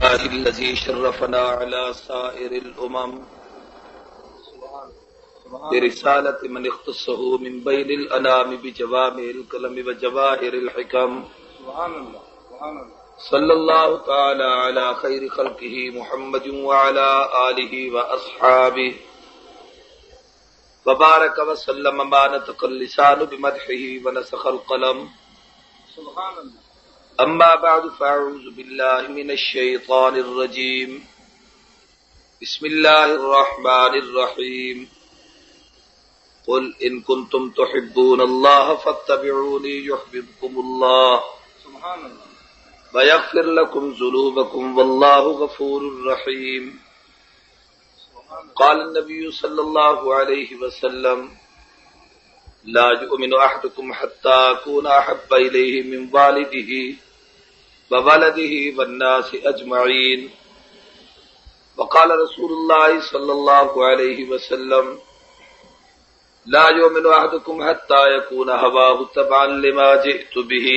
لله الذي شرفنا على سائر الأمم برسالة من اختصه من بين الأنام بجوامع الكلم وجواهر الحكم صلى الله تعالى على خير خلقه محمد وعلى آله وأصحابه وبارك وسلم ما نطق اللسان بمدحه ونسخ القلم سبحان الله. أما بعد فأعوذ بالله من الشيطان الرجيم. بسم الله الرحمن الرحيم. قل إن كنتم تحبون الله فاتبعوني يحببكم الله سبحان الله ويغفر لكم ذنوبكم والله غفور رحيم. قال النبي صلى الله عليه وسلم لا يؤمن أحدكم حتى أكون أحب إليه من والده وولده والناس أجمعين. وقال رسول الله صلى الله عليه وسلم لا يؤمن أحدكم حتى يكون هواه تبعا لما جئت به.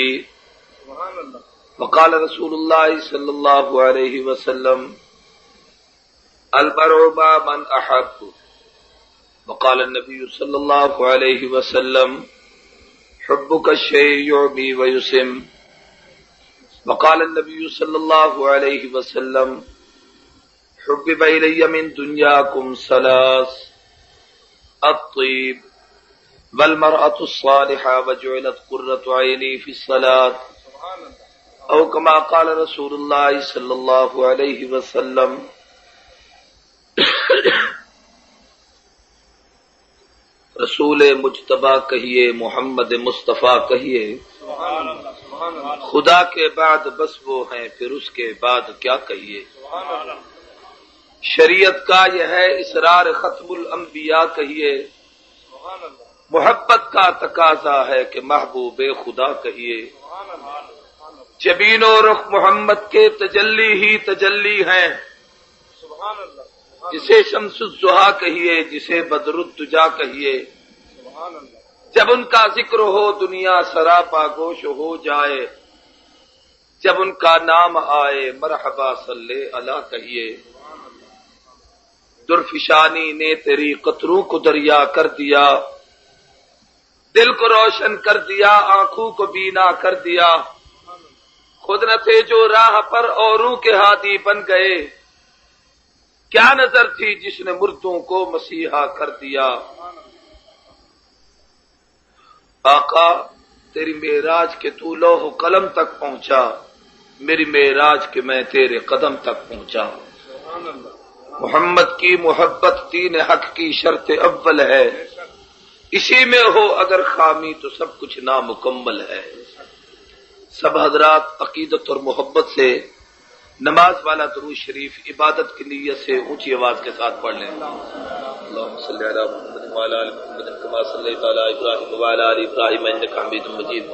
وقال رسول الله صلى الله عليه وسلم البرع مع من أحب. وقال النبي صلى الله عليه وسلم حبك الشيء يعمي ويسم. وقال النبي صلى الله عليه وسلم حبب إلي من دنياكم ثلاث الطيب والمرأة الصالحة وجعلت قرة عيني في الصلاة أو كما قال رسول الله صلى الله عليه وسلم. رسول مجتبی کہیے، محمد مصطفیٰ کہیے، خدا کے بعد بس وہ ہیں، پھر اس کے بعد کیا کہیے. شریعت کا یہ ہے اسرار ختم الانبیاء کہیے، محبت کا تقاضا ہے کہ محبوب خدا کہیے. جبین و رخ محمد کے تجلی ہی تجلی ہیں، جسے شمس الضحیٰ کہیے، جسے بدر الدجا کہیے. جب ان کا ذکر ہو دنیا سراپا گوش ہو جائے، جب ان کا نام آئے مرحبا صلی اللہ کہیے. درفشانی نے تیری قطروں کو دریا کر دیا، دل کو روشن کر دیا، آنکھوں کو بینا کر دیا. خود نہ تھے جو راہ پر اوروں کے ہادی بن گئے، کیا نظر تھی جس نے مردوں کو مسیحا کر دیا. آقا تیری معراج کے تو لوح و قلم تک پہنچا، میری معراج کے میں تیرے قدم تک پہنچا. محمد کی محبت دین حق کی شرط اول ہے، اسی میں ہو اگر خامی تو سب کچھ نامکمل ہے. سب حضرات عقیدت اور محبت سے نماز والا درود شریف عبادت کی نیت سے اونچی آواز کے ساتھ پڑھ لیں. اللهم صل على محمد وعلى ال محمد كما صليت على ابراهيم وعلى ال ابراهيم انك حميد مجيد.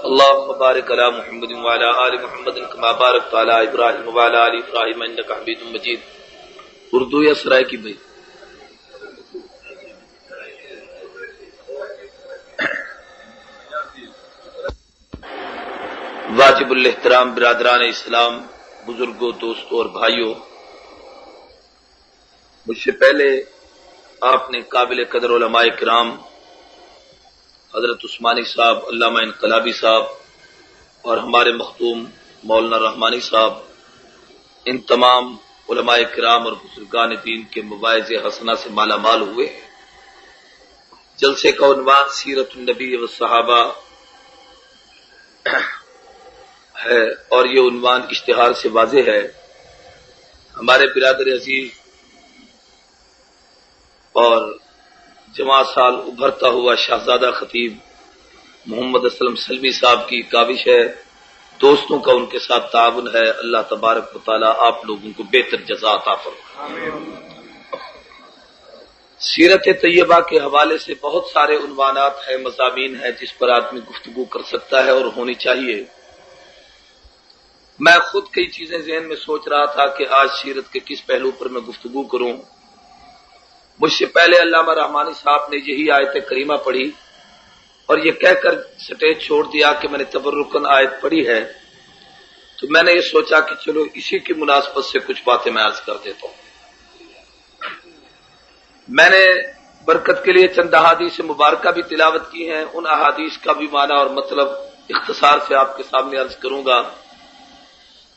اللهم بارك على محمد وعلى ال محمد كما باركت على ابراهيم وعلى ال ابراهيم انك حميد مجيد. اردو یا سرائے کی بھائی؟ واجب الاحترام برادران اسلام، بزرگوں، دوستوں اور بھائیوں، مجھ سے پہلے آپ نے قابل قدر علماء کرام حضرت عثمانی صاحب، علامہ انقلابی صاحب اور ہمارے مختوم مولانا رحمانی صاحب، ان تمام علماء کرام اور بزرگان دین کے مواعظ حسنہ سے مالا مال ہوئے. جلسے کا عنوان سیرت النبی و صحابہ ہے اور یہ عنوان اشتہار سے واضح ہے. ہمارے برادر عزیز اور جماع سال ابھرتا ہوا شہزادہ خطیب محمد اسلم سلمی صاحب کی کاوش ہے، دوستوں کا ان کے ساتھ تعاون ہے. اللہ تبارک و تعالی آپ لوگوں کو بہتر جزا عطا فرمائے. سیرت طیبہ کے حوالے سے بہت سارے عنوانات ہیں، مضامین ہیں جس پر آدمی گفتگو کر سکتا ہے اور ہونی چاہیے. میں خود کئی چیزیں ذہن میں سوچ رہا تھا کہ آج سیرت کے کس پہلو پر میں گفتگو کروں. مجھ سے پہلے علامہ رحمانی صاحب نے یہی آیت کریمہ پڑھی اور یہ کہہ کر سٹیج چھوڑ دیا کہ میں نے تبرکن آیت پڑھی ہے. تو میں نے یہ سوچا کہ چلو اسی کی مناسبت سے کچھ باتیں میں عرض کر دیتا ہوں۔ میں نے برکت کے لیے چند احادیث مبارکہ بھی تلاوت کی ہیں، ان احادیث کا بھی معنی اور مطلب اختصار سے آپ کے سامنے عرض کروں گا۔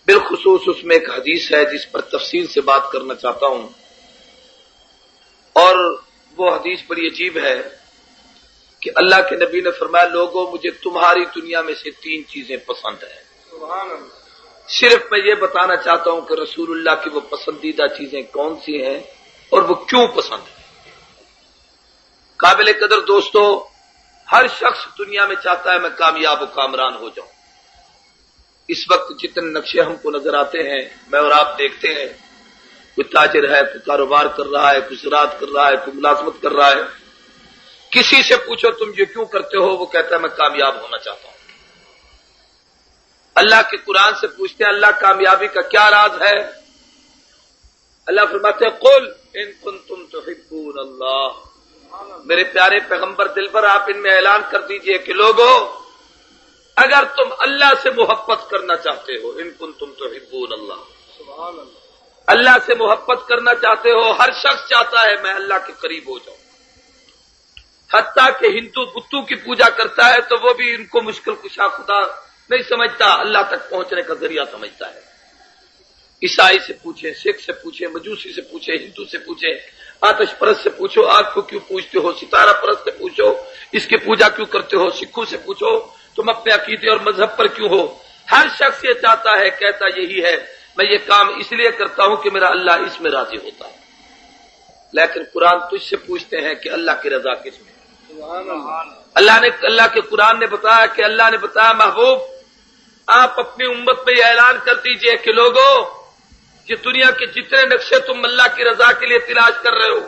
بالخصوص اس میں ایک حدیث ہے جس پر تفصیل سے بات کرنا چاہتا ہوں، اور وہ حدیث بڑی عجیب ہے کہ اللہ کے نبی نے فرمایا لوگوں مجھے تمہاری دنیا میں سے 3 چیزیں پسند ہیں۔ صرف میں یہ بتانا چاہتا ہوں کہ رسول اللہ کی وہ پسندیدہ چیزیں کون سی ہیں اور وہ کیوں پسند ہیں۔ قابل قدر دوستو، ہر شخص دنیا میں چاہتا ہے میں کامیاب و کامران ہو جاؤں۔ اس وقت جتنے نقشے ہم کو نظر آتے ہیں، میں اور آپ دیکھتے ہیں، کوئی تاجر ہے، کوئی کاروبار کر رہا ہے، کوئی زراعت کر رہا ہے، کوئی ملازمت کر رہا ہے۔ کسی سے پوچھو تم یہ کیوں کرتے ہو، وہ کہتا ہے میں کامیاب ہونا چاہتا ہوں۔ اللہ کے قرآن سے پوچھتے ہیں اللہ کامیابی کا کیا راز ہے؟ اللہ فرماتے ہیں قل ان کنتم تحبون اللہ۔ میرے پیارے پیغمبر دلبر آپ ان میں اعلان کر دیجئے کہ لوگوں اگر تم اللہ سے محبت کرنا چاہتے ہو، ان کنتم تحبون اللہ، اللہ سے محبت کرنا چاہتے ہو، ہر شخص چاہتا ہے میں اللہ کے قریب ہو جاؤں، حتیٰ کہ ہندو بتوں کی پوجا کرتا ہے تو وہ بھی ان کو مشکل کشا خدا نہیں سمجھتا، اللہ تک پہنچنے کا ذریعہ سمجھتا ہے۔ عیسائی سے پوچھیں، سکھ سے پوچھیں، مجوسی سے پوچھیں، ہندو سے پوچھیں، آتش پرست سے پوچھو آگ کو کیوں پوجتے ہو، ستارہ پرست سے پوچھو اس کی پوجا کیوں کرتے ہو، سکھوں سے پوچھو تم اپنے عقیدے اور مذہب پر کیوں ہو۔ ہر شخص یہ چاہتا ہے، کہتا یہی ہے میں یہ کام اس لیے کرتا ہوں کہ میرا اللہ اس میں راضی ہوتا ہے۔ لیکن قرآن تجھ سے پوچھتے ہیں کہ اللہ کی رضا کس میں؟ اللہ کے قرآن نے بتایا کہ اللہ نے بتایا محبوب آپ اپنی امت میں یہ اعلان کر دیجئے کہ لوگوں یہ دنیا کے جتنے نقشے تم اللہ کی رضا کے لیے تلاش کر رہے ہو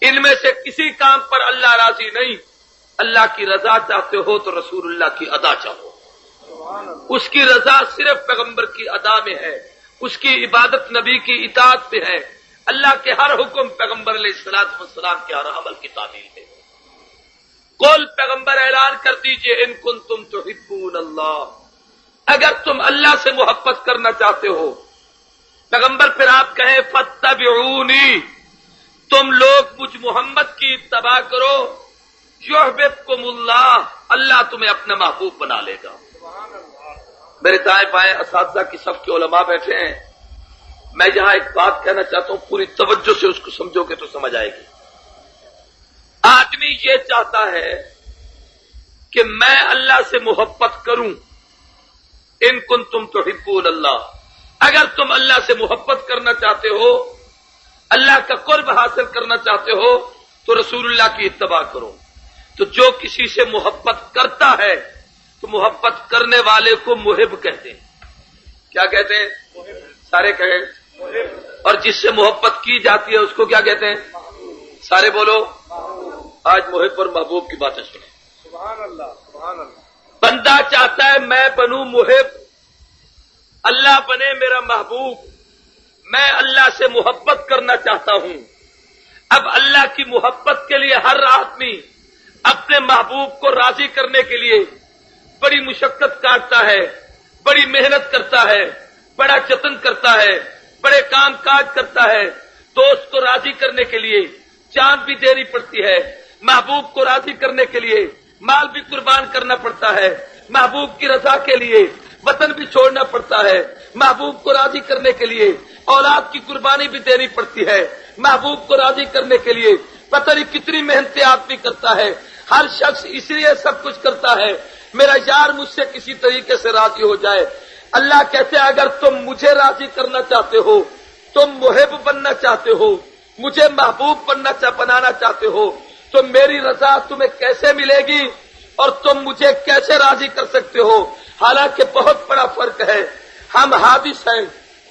ان میں سے کسی کام پر اللہ راضی نہیں۔ اللہ کی رضا چاہتے ہو تو رسول اللہ کی ادا چاہو، اس کی رضا صرف پیغمبر کی ادا میں ہے، اس کی عبادت نبی کی اطاعت میں ہے، اللہ کے ہر حکم پیغمبر علیہ الصلوۃ والسلام کے ہر عمل کی تعمیل ہے۔ قل پیغمبر اعلان کر دیجئے ان کنتم تحبون اللہ، اگر تم اللہ سے محبت کرنا چاہتے ہو، پیغمبر پھر آپ کہیں فاتبعونی، تم لوگ مجھ محمد کی اتباع کرو، یحببکم اللہ، اللہ تمہیں اپنا محبوب بنا لے گا۔ میرے دائیں بائیں اساتذہ کی صف کے علماء بیٹھے ہیں، میں یہاں ایک بات کہنا چاہتا ہوں، پوری توجہ سے اس کو سمجھو گے تو سمجھ آئے گی۔ آدمی یہ چاہتا ہے کہ میں اللہ سے محبت کروں، ان کنتم تحبون اللہ، اگر تم اللہ سے محبت کرنا چاہتے ہو، اللہ کا قرب حاصل کرنا چاہتے ہو تو رسول اللہ کی اتباع کرو۔ تو جو کسی سے محبت کرتا ہے تو محبت کرنے والے کو محب کہتے ہیں۔ کیا کہتے ہیں؟ سارے کہیں۔ اور جس سے محبت کی جاتی ہے اس کو کیا کہتے ہیں؟ سارے بولو۔ آج محب اور محبوب کی باتیں سنیں۔ سبحان اللہ، سبحان اللہ۔ بندہ چاہتا ہے میں بنوں محب، اللہ بنے میرا محبوب، میں اللہ سے محبت کرنا چاہتا ہوں۔ اب اللہ کی محبت کے لیے ہر آدمی اپنے محبوب کو راضی کرنے کے لیے بڑی مشقت کاٹتا ہے، بڑی محنت کرتا ہے، بڑا جتن کرتا ہے، بڑے کام کاج کرتا ہے۔ دوست کو راضی کرنے کے لیے جان بھی دینی پڑتی ہے، محبوب کو راضی کرنے کے لیے مال بھی قربان کرنا پڑتا ہے، محبوب کی رضا کے لیے وطن بھی چھوڑنا پڑتا ہے، محبوب کو راضی کرنے کے لیے اولاد کی قربانی بھی دینی پڑتی ہے، محبوب کو راضی کرنے کے لیے پتہ نہیں کتنی محنتیں آدمی کرتا ہے۔ ہر شخص اس لیے سب کچھ کرتا ہے میرا یار مجھ سے کسی طریقے سے راضی ہو جائے۔ اللہ کہتے ہیں اگر تم مجھے راضی کرنا چاہتے ہو، تم محب بننا چاہتے ہو، مجھے محبوب بنانا چاہتے ہو تو میری رضا تمہیں کیسے ملے گی اور تم مجھے کیسے راضی کر سکتے ہو؟ حالانکہ بہت بڑا فرق ہے، ہم حادث ہیں،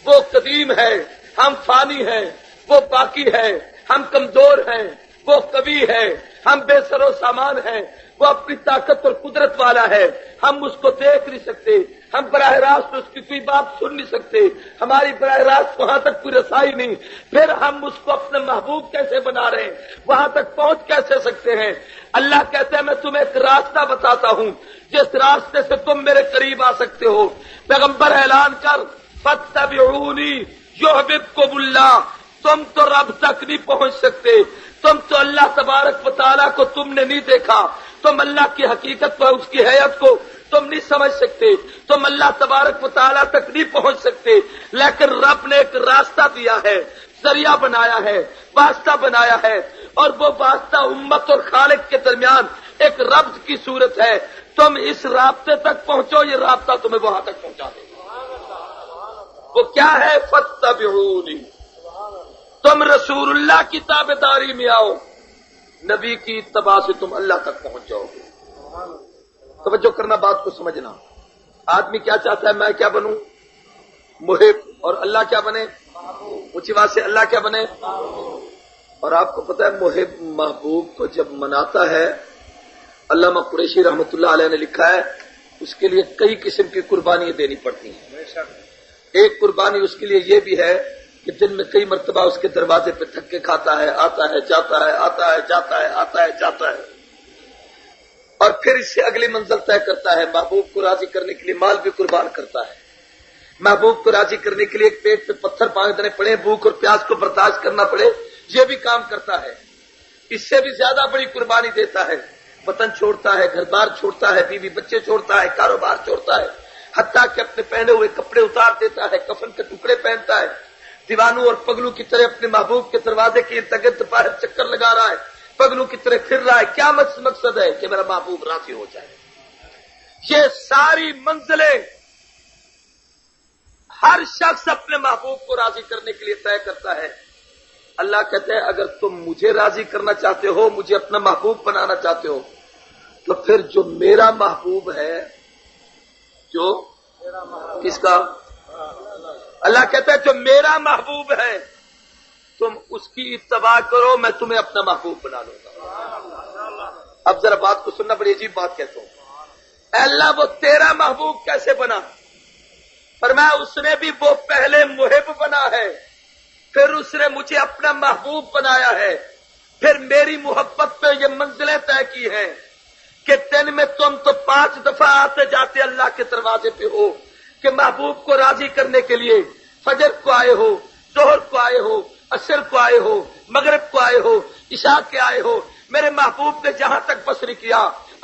وہ قدیم ہے، ہم فانی ہیں، وہ باقی ہے، ہم کمزور ہیں، وہ قوی ہے، ہم بے سر و سامان ہیں، وہ اپنی طاقت اور قدرت والا ہے، ہم اس کو دیکھ نہیں سکتے، ہم براہ راست اس کی کوئی بات سن نہیں سکتے، ہماری براہ راست وہاں تک کوئی رسائی نہیں، پھر ہم اس کو اپنے محبوب کیسے بنا رہے ہیں، وہاں تک پہنچ کیسے سکتے ہیں؟ اللہ کہتے ہیں میں تمہیں ایک راستہ بتاتا ہوں جس راستے سے تم میرے قریب آ سکتے ہو۔ پیغمبر اعلان کر فاتبعونی یحببکم اللہ، تم تو رب تک نہیں پہنچ سکتے، تم تو اللہ تبارک و تعالیٰ کو تم نے نہیں دیکھا، تم اللہ کی حقیقت و اس کی حیت کو تم نہیں سمجھ سکتے، تم اللہ تبارک و تعالیٰ تک نہیں پہنچ سکتے، لیکن رب نے ایک راستہ دیا ہے، ذریعہ بنایا ہے، واسطہ بنایا ہے، اور وہ واسطہ امت اور خالق کے درمیان ایک ربط کی صورت ہے۔ تم اس رابطے تک پہنچو، یہ رابطہ تمہیں وہاں تک پہنچا دے گا۔ وہ کیا ہے؟ فاتبعونی، تم رسول اللہ کی تابعداری میں آؤ، نبی کی اتباع سے تم اللہ تک پہنچ جاؤ گے۔ توجہ کرنا، بات کو سمجھنا۔ آدمی کیا چاہتا ہے؟ میں کیا بنوں؟ محب، اور اللہ کیا بنے؟ اونچی بات سے اللہ کیا بنے؟ اور آپ کو پتا ہے محب محبوب کو جب مناتا ہے، علامہ قریشی رحمۃ اللہ علیہ نے لکھا ہے اس کے لیے کئی قسم کی قربانیاں دینی پڑتی ہیں۔ ایک قربانی اس کے لیے یہ بھی ہے کہ دن میں کئی مرتبہ اس کے دروازے پہ تھکے کھاتا ہے، آتا ہے جاتا ہے، آتا ہے جاتا ہے، آتا ہے جاتا ہے، اور پھر اس سے اگلی منزل طے کرتا ہے۔ محبوب کو راضی کرنے کے لیے مال بھی قربان کرتا ہے، محبوب کو راضی کرنے کے لیے ایک پیٹ پہ پتھر باندھنے پڑے، بھوک اور پیاس کو برداشت کرنا پڑے، یہ بھی کام کرتا ہے۔ اس سے بھی زیادہ بڑی قربانی دیتا ہے، وطن چھوڑتا ہے، گھر بار چھوڑتا ہے، بیوی بچے چھوڑتا ہے، کاروبار چھوڑتا ہے، حتیٰ کہ اپنے پہنے ہوئے کپڑے اتار دیتا ہے، کفن کے ٹکڑے پہنتا ہے، دیوانوں اور پگلو کی طرح اپنے محبوب کے دروازے کے ارد گرد باہر چکر لگا رہا ہے، پگلو کی طرح پھر رہا ہے۔ کیا مقصد ہے؟ کہ میرا محبوب راضی ہو جائے۔ یہ ساری منزلیں ہر شخص اپنے محبوب کو راضی کرنے کے لیے طے کرتا ہے۔ اللہ کہتے ہیں اگر تم مجھے راضی کرنا چاہتے ہو، مجھے اپنا محبوب بنانا چاہتے ہو، تو پھر جو میرا محبوب ہے، جو کس کا؟ اللہ کہتا ہے جو میرا محبوب ہے تم اس کی اتباع کرو، میں تمہیں اپنا محبوب بنا لوں گا۔ اب ذرا بات کو سننا، بڑی عجیب بات کہتا ہوں۔ اے اللہ وہ تیرا محبوب کیسے بنا؟ فرمایا اس نے بھی وہ پہلے محب بنا ہے، پھر اس نے مجھے اپنا محبوب بنایا ہے، پھر میری محبت پہ یہ منزلیں طے کی ہیں کہ دن میں تم تو 5 دفعہ آتے جاتے اللہ کے دروازے پہ ہو کہ محبوب کو راضی کرنے کے لیے فجر کو آئے ہو، ظہر کو آئے ہو، عصر کو آئے ہو، مغرب کو آئے ہو، عشاء کے آئے ہو۔ میرے محبوب نے جہاں تک بسر کیا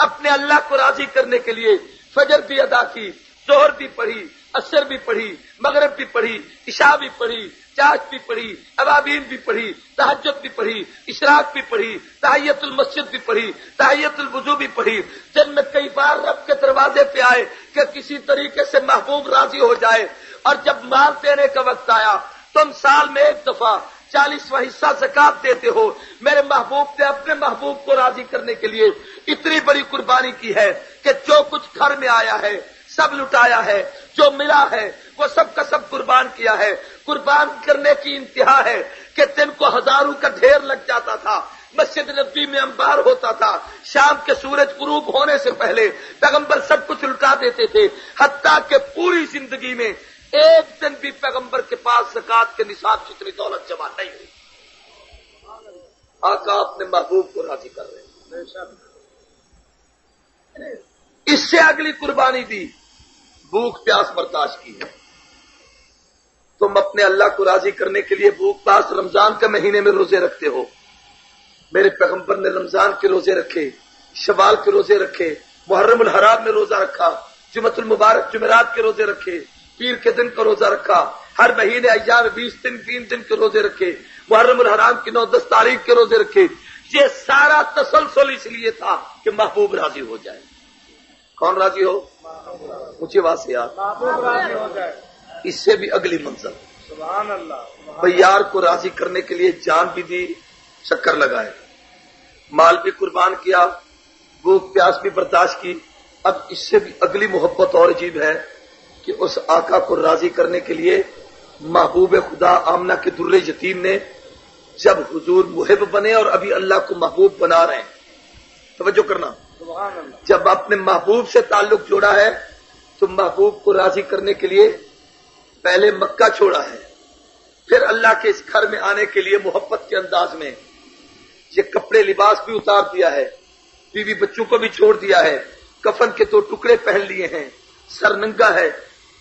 اپنے اللہ کو راضی کرنے کے لیے فجر بھی ادا کی، ظہر بھی پڑھی، عصر بھی پڑھی، مغرب بھی پڑھی، عشاء بھی پڑھی، چاش بھی پڑھی، ابابین بھی پڑھی، تہجد بھی پڑھی، اشراق بھی پڑھی، تحیت المسجد بھی پڑھی، تحیت الوضو بھی پڑھی۔ جن میں کئی بار رب کے دروازے پہ آئے کہ کسی طریقے سے محبوب راضی ہو جائے، اور جب مال دینے کا وقت آیا تم سال میں 1 دفعہ 40واں حصہ زکات دیتے ہو۔ میرے محبوب نے اپنے محبوب کو راضی کرنے کے لیے اتنی بڑی قربانی کی ہے کہ جو کچھ گھر میں آیا ہے سب لٹایا ہے، جو ملا ہے وہ سب کا سب قربان کیا ہے۔ قربان کرنے کی انتہا ہے کہ دن کو ہزاروں کا ڈھیر لگ جاتا تھا، مسجد نبی میں انبار ہوتا تھا، شام کے سورج غروب ہونے سے پہلے پیغمبر سب کچھ لٹا دیتے تھے، حتیٰ کہ پوری زندگی میں ایک دن بھی پیغمبر کے پاس زکات کے نصاب جتنی دولت جمع نہیں ہوئی۔ آقا اپنے محبوب کو راضی کر رہے ہیں۔ اس سے اگلی قربانی دی، بھوک پیاس برداشت کی ہے۔ تم اپنے اللہ کو راضی کرنے کے لیے بھوک پیاس رمضان کے مہینے میں روزے رکھتے ہو۔ میرے پیغمبر نے رمضان کے روزے رکھے، شوال کے روزے رکھے، محرم الحرام میں روزہ رکھا، جمعۃ المبارک جمعرات کے روزے رکھے، پیر کے دن کا روزہ رکھا، ہر مہینے ایام 20 دن 3 دن کے روزے رکھے، محرم الحرام کی 9-10 تاریخ کے روزے رکھے۔ یہ سارا تسلسل اس لیے تھا کہ محبوب راضی ہو جائے۔ کون راضی ہو؟ اونچی آواز سے یار، محبوب راضی ہو جائے۔ اس سے بھی اگلی منزل، سبحان اللہ۔ بھئی یار کو راضی کرنے کے لیے جان بھی دی، چکر لگائے، مال بھی قربان کیا، بھوک پیاس بھی برداشت کی۔ اب اس سے بھی اگلی محبت اور عجیب ہے کہ اس آقا کو راضی کرنے کے لیے محبوب خدا آمنہ کے در یتیم نے جب حضور محب بنے اور ابھی اللہ کو محبوب بنا رہے ہیں، توجہ کرنا، سبحان اللہ، جب اپنے محبوب سے تعلق جوڑا ہے تو محبوب کو راضی کرنے کے لیے پہلے مکہ چھوڑا ہے، پھر اللہ کے اس گھر میں آنے کے لیے محبت کے انداز میں یہ کپڑے لباس بھی اتار دیا ہے، بیوی بچوں کو بھی چھوڑ دیا ہے، کفن کے 2 ٹکڑے پہن لیے ہیں، سر ننگا ہے،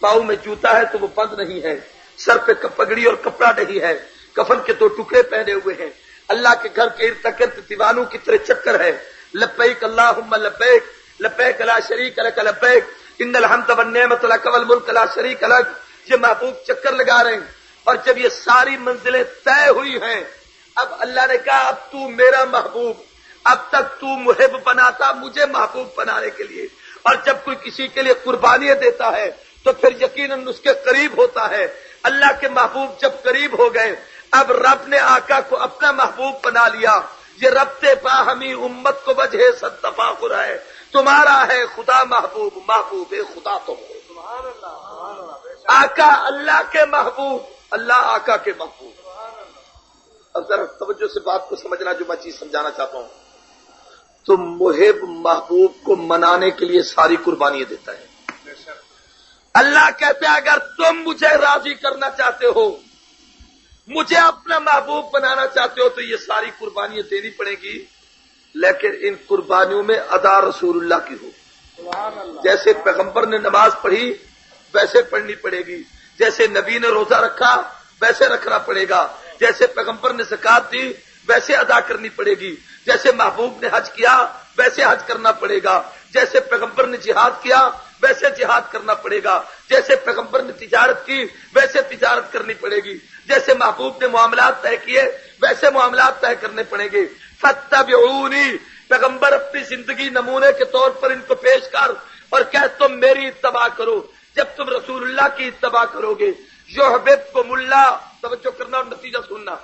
پاؤں میں جوتا ہے تو وہ بند نہیں ہے، سر پہ پگڑی اور کپڑا نہیں ہے، کفن کے 2 ٹکڑے پہنے ہوئے ہیں، اللہ کے گھر کے ارد گرد دیوانوں کی طرح چکر ہے، لبیک اللہم لبیک لبیک لا شریک لک لبیک ان الحمد والنعمت لک والملک لا شریک لک، یہ محبوب چکر لگا رہے ہیں۔ اور جب یہ ساری منزلیں طے ہوئی ہیں، اب اللہ نے کہا اب تو میرا محبوب، اب تک تو محب بنا تھا مجھے محبوب بنانے کے لیے، اور جب کوئی کسی کے لیے قربانیاں دیتا ہے تو پھر یقیناً اس کے قریب ہوتا ہے۔ اللہ کے محبوب جب قریب ہو گئے، اب رب نے آقا کو اپنا محبوب بنا لیا۔ یہ ربط باہمی امت کو وجہ صد تفاخر ہے، تمہارا ہے خدا محبوب، محبوب خدا تم ہو۔ سبحان اللہ، سبحان اللہ، بے شک، آقا اللہ کے محبوب، اللہ آقا کے محبوب۔ سبحان اللہ، اب ذرا توجہ سے بات کو سمجھنا جو میں چیز سمجھانا چاہتا ہوں۔ تو محب محبوب کو منانے کے لیے ساری قربانیاں دیتا ہے۔ بے شک، اللہ کہتے ہیں اگر تم مجھے راضی کرنا چاہتے ہو، مجھے اپنا محبوب بنانا چاہتے ہو تو یہ ساری قربانیاں دینی پڑے گی، لیکن ان قربانیوں میں ادا رسول اللہ کی ہو۔ سبحان اللہ، جیسے پیغمبر نے نماز پڑھی ویسے پڑھنی پڑے گی، جیسے نبی نے روزہ رکھا ویسے رکھنا پڑے گا، جیسے پیغمبر نے زکات دی ویسے ادا کرنی پڑے گی، جیسے محبوب نے حج کیا ویسے حج کرنا پڑے گا، جیسے پیغمبر نے جہاد کیا ویسے جہاد کرنا پڑے گا، جیسے پیغمبر نے تجارت کی ویسے تجارت کرنی پڑے گی، جیسے محبوب نے معاملات طے کیے ویسے معاملات طے کرنے پڑیں گے۔ فاتبعونی، پیغمبر اپنی زندگی نمونے کے طور پر ان کو پیش کر اور کہ تم میری اتباع کرو۔ جب تم رسول اللہ کی اتباع کرو گے، یحببکم اللہ، توجہ کرنا اور نتیجہ سننا،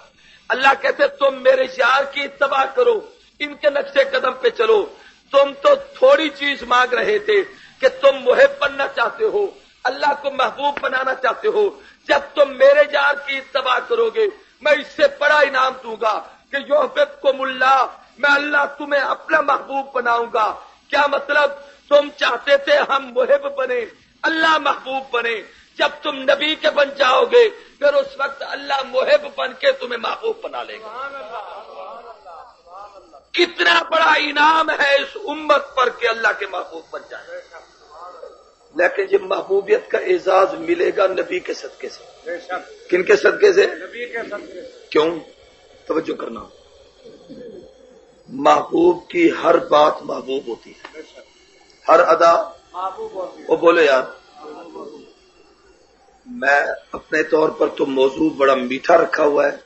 اللہ کہتے تم میرے یار کی اتباع کرو، ان کے نقشے قدم پہ چلو۔ تم تو تھوڑی چیز مانگ رہے تھے کہ تم محب بننا چاہتے ہو، اللہ کو محبوب بنانا چاہتے ہو، جب تم میرے یار کی اتباع کرو گے میں اس سے بڑا انعام دوں گا کہ یحببکم اللہ، میں اللہ تمہیں اپنا محبوب بناؤں گا۔ کیا مطلب؟ تم چاہتے تھے ہم محب بنے، اللہ محبوب بنے، جب تم نبی کے بن جاؤ گے پھر اس وقت اللہ محب بن کے تمہیں محبوب بنا لے گا۔ سبحان اللہ، سبحان اللہ، سبحان اللہ، کتنا بڑا انعام ہے اس امت پر کہ اللہ کے محبوب بن جائے۔ بے شک، سبحان اللہ، لیکن یہ محبوبیت کا اعزاز ملے گا نبی کے صدقے سے۔ بے شک، کن کے صدقے سے؟ نبی کے صدقے سے، کیوں؟ توجہ کرنا، محبوب کی ہر بات محبوب ہوتی ہے، بے شک، ہر ادا۔ محبوب ہوتی ہے، وہ بولے یار محبوب ہوتی ہے، میں اپنے طور پر تو موضوع بڑا میٹھا رکھا ہوا ہے،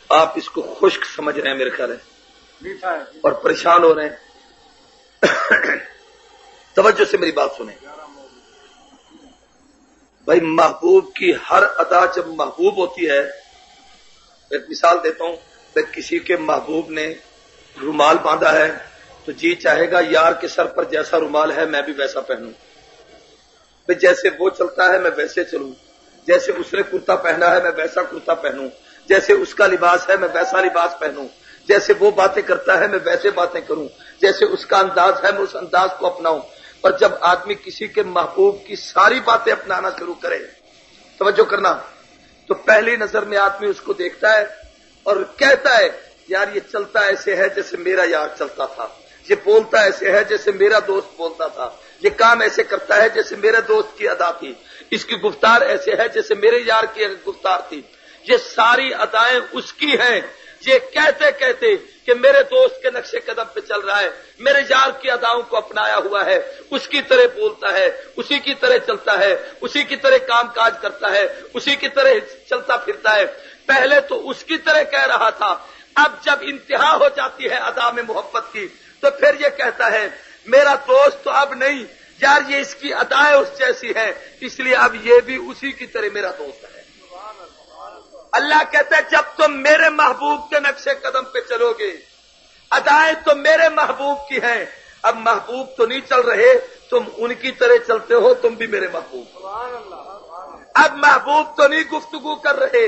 آپ اس کو خشک سمجھ رہے ہیں میرے خیال ہے میٹھا ہے، اور پریشان ہو رہے ہیں۔ توجہ سے میری بات سنیں بھائی، محبوب کی ہر ادا جب محبوب ہوتی ہے، ایک مثال دیتا ہوں، کہ کسی کے محبوب نے رومال باندھا ہے تو جی چاہے گا یار کے سر پر جیسا رومال ہے میں بھی ویسا پہنوں، بھائی جیسے وہ چلتا ہے میں ویسے چلوں، جیسے اس نے کرتا پہنا ہے میں ویسا کرتا پہنوں، جیسے اس کا لباس ہے میں ویسا لباس پہنوں، جیسے وہ باتیں کرتا ہے میں ویسے باتیں کروں، جیسے اس کا انداز ہے میں اس انداز کو اپناؤں۔ اور جب آدمی کسی کے محبوب کی ساری باتیں اپنانا شروع کرے، توجہ کرنا، تو پہلی نظر میں آدمی اس کو دیکھتا ہے اور کہتا ہے یار یہ چلتا ایسے ہے جیسے میرا یار چلتا تھا، یہ بولتا ایسے ہے جیسے میرا دوست بولتا تھا، یہ کام ایسے کرتا ہے جیسے میرے دوست کی ادا تھی، اس کی گفتار ایسے ہے جیسے میرے یار کی گفتار تھی، یہ ساری ادائیں اس کی ہیں۔ یہ کہتے کہتے کہ میرے دوست کے نقشے قدم پہ چل رہا ہے، میرے یار کی اداؤں کو اپنایا ہوا ہے، اس کی طرح بولتا ہے، اسی کی طرح چلتا ہے، اسی کی طرح کام کاج کرتا ہے، اسی کی طرح چلتا پھرتا ہے۔ پہلے تو اس کی طرح کہہ رہا تھا، اب جب انتہا ہو جاتی ہے ادا میں محبت کی تو پھر یہ کہتا ہے میرا دوست تو اب نہیں یار، یہ اس کی ادائیں اس جیسی ہیں، اس لیے اب یہ بھی اسی کی طرح میرا دوست ہے۔ اللہ کہتا ہے جب تم میرے محبوب کے نقشے قدم پہ چلو گے، ادائیں تو میرے محبوب کی ہیں، اب محبوب تو نہیں چل رہے، تم ان کی طرح چلتے ہو، تم بھی میرے محبوب۔ اب محبوب تو نہیں گفتگو کر رہے،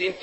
3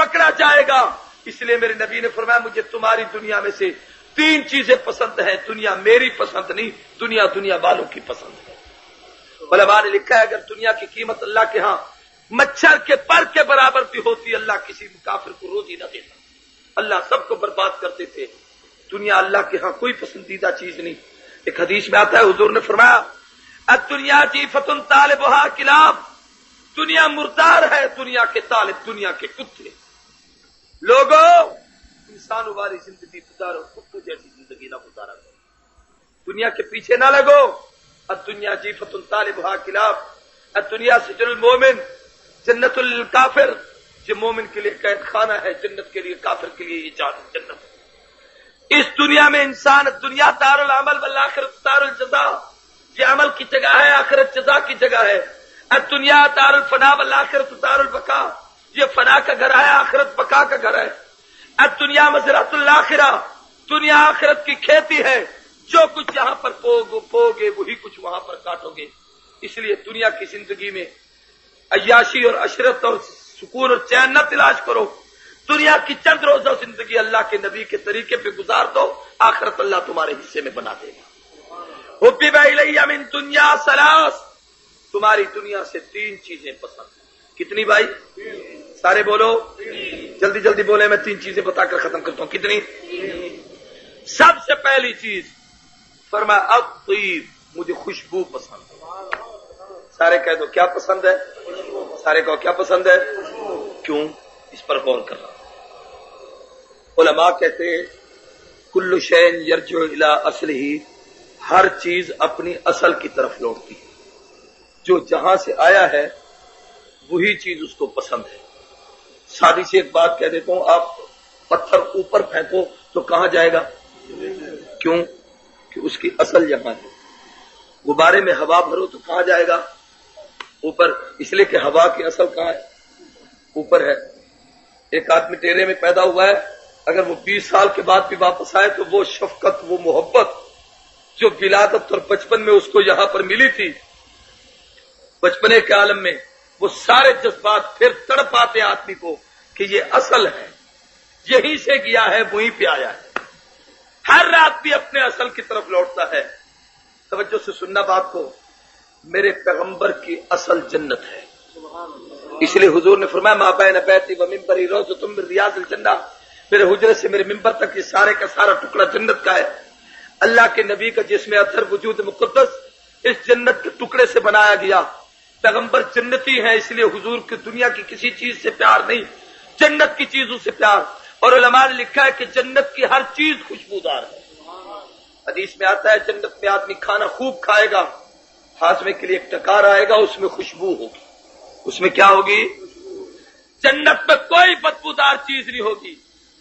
پکڑا جائے گا. اس لیے میرے نبی نے فرمایا مجھے تمہاری دنیا میں سے 3 چیزیں پسند ہیں. دنیا میری پسند نہیں, دنیا دنیا والوں کی پسند ہے. علماء نے لکھا ہے اگر دنیا کی قیمت اللہ کے ہاں مچھر کے پر کے برابر بھی ہوتی, اللہ کسی کافر کو روزی نہ دیتا. اللہ سب کو برباد کرتے تھے. دنیا اللہ کے ہاں کوئی پسندیدہ چیز نہیں. ایک حدیث میں آتا ہے حضور نے فرمایا الدنیا جیفۃ طالبھا کلاب, دنیا مردار ہے, دنیا کے طالب دنیا کے کتے. لوگوں انسانوں والی زندگی گزارو, کتوں جیسی زندگی نہ گزارا کرو. دنیا کے پیچھے نہ لگو. الدنیا جیفۃ طالبھا کلاب, الدنیا سجن المومن جنت للکافر. یہ مومن کے لیے قید خانہ ہے, جنت کے لیے کافر کے لیے یہ جنت. اس دنیا میں انسان, دنیا دار العمل والآخرت دار الجزاء, یہ عمل کی جگہ ہے, آخرت جزا کی جگہ ہے. الدنیا دار الفنا والآخرت دار البقاء, یہ فنا کا گھر ہے, آخرت بقا کا گھر ہے. الدنیا مزرعۃ الآخرہ, دنیا آخرت کی کھیتی ہے. جو کچھ یہاں پر بوگے وہی کچھ وہاں پر کاٹو گے. اس لیے دنیا کی زندگی میں عیاشی اور عشرت اور سکون اور چین نہ تلاش کرو. دنیا کی چند روزہ زندگی اللہ کے نبی کے طریقے پہ گزار دو, آخرت اللہ تمہارے حصے میں بنا دے گا. حبب الی من دنیا ثلاث, تمہاری دنیا سے 3 چیزیں پسند ہیں. کتنی بھائی؟ سارے بولو, جلدی جلدی بولے, میں 3 چیزیں بتا کر ختم کرتا ہوں. کتنی؟ سب سے پہلی چیز فرمایا الطیب, مجھے خوشبو پسند ہے. سارے کہہ دو کیا پسند ہے؟ سارے کہو کیا پسند ہے؟ کیوں؟ اس پر غور کرنا. علماء کہتے ہیں کل شیء یرجع الی اصلہ, ہر چیز اپنی اصل کی طرف لوٹتی ہے. جو جہاں سے آیا ہے وہی چیز اس کو پسند ہے. سادی سی ایک بات کہہ دیتا ہوں, آپ پتھر اوپر پھینکو تو کہاں جائے گا؟ کیوں؟ کہ اس کی اصل یہاں ہے. غبارے میں ہوا بھرو تو کہاں جائے گا؟ اوپر, اس لیے کہ ہوا کی اصل کہاں ہے؟ اوپر ہے. ایک آدمی ڈیرے میں پیدا ہوا ہے, اگر وہ 20 سال کے بعد بھی واپس آئے تو وہ شفقت, وہ محبت جو ولادت اور بچپن میں اس کو یہاں پر ملی تھی, بچپنے کے عالم میں, وہ سارے جذبات پھر تڑپ آتے آدمی کو کہ یہ اصل ہے, یہیں سے گیا ہے وہیں پہ آیا ہے. ہر رات بھی اپنے اصل کی طرف لوٹتا ہے. توجہ سے سننا بات کو, میرے پیغمبر کی اصل جنت ہے. اس لیے حضور نے فرمایا ما بین بیتی و منبری روضۃ من ریاض الجنہ, میرے حجرے سے میرے منبر تک یہ سارے کا سارا ٹکڑا جنت کا ہے. اللہ کے نبی کا جسم اطہر وجود مقدس اس جنت کے ٹکڑے سے بنایا گیا. پیغمبر جنتی ہیں, اس لیے حضور کی دنیا کی کسی چیز سے پیار نہیں, جنت کی چیزوں سے پیار. اور علماء نے لکھا ہے کہ جنت کی ہر چیز خوشبودار ہے. حدیث میں آتا ہے جنت میں آدمی کھانا خوب کھائے گا, ہاضمے کے لیے ایک ٹکار آئے گا, اس میں خوشبو ہوگی. اس میں کیا ہوگی؟ جنت میں کوئی بدبودار چیز نہیں ہوگی.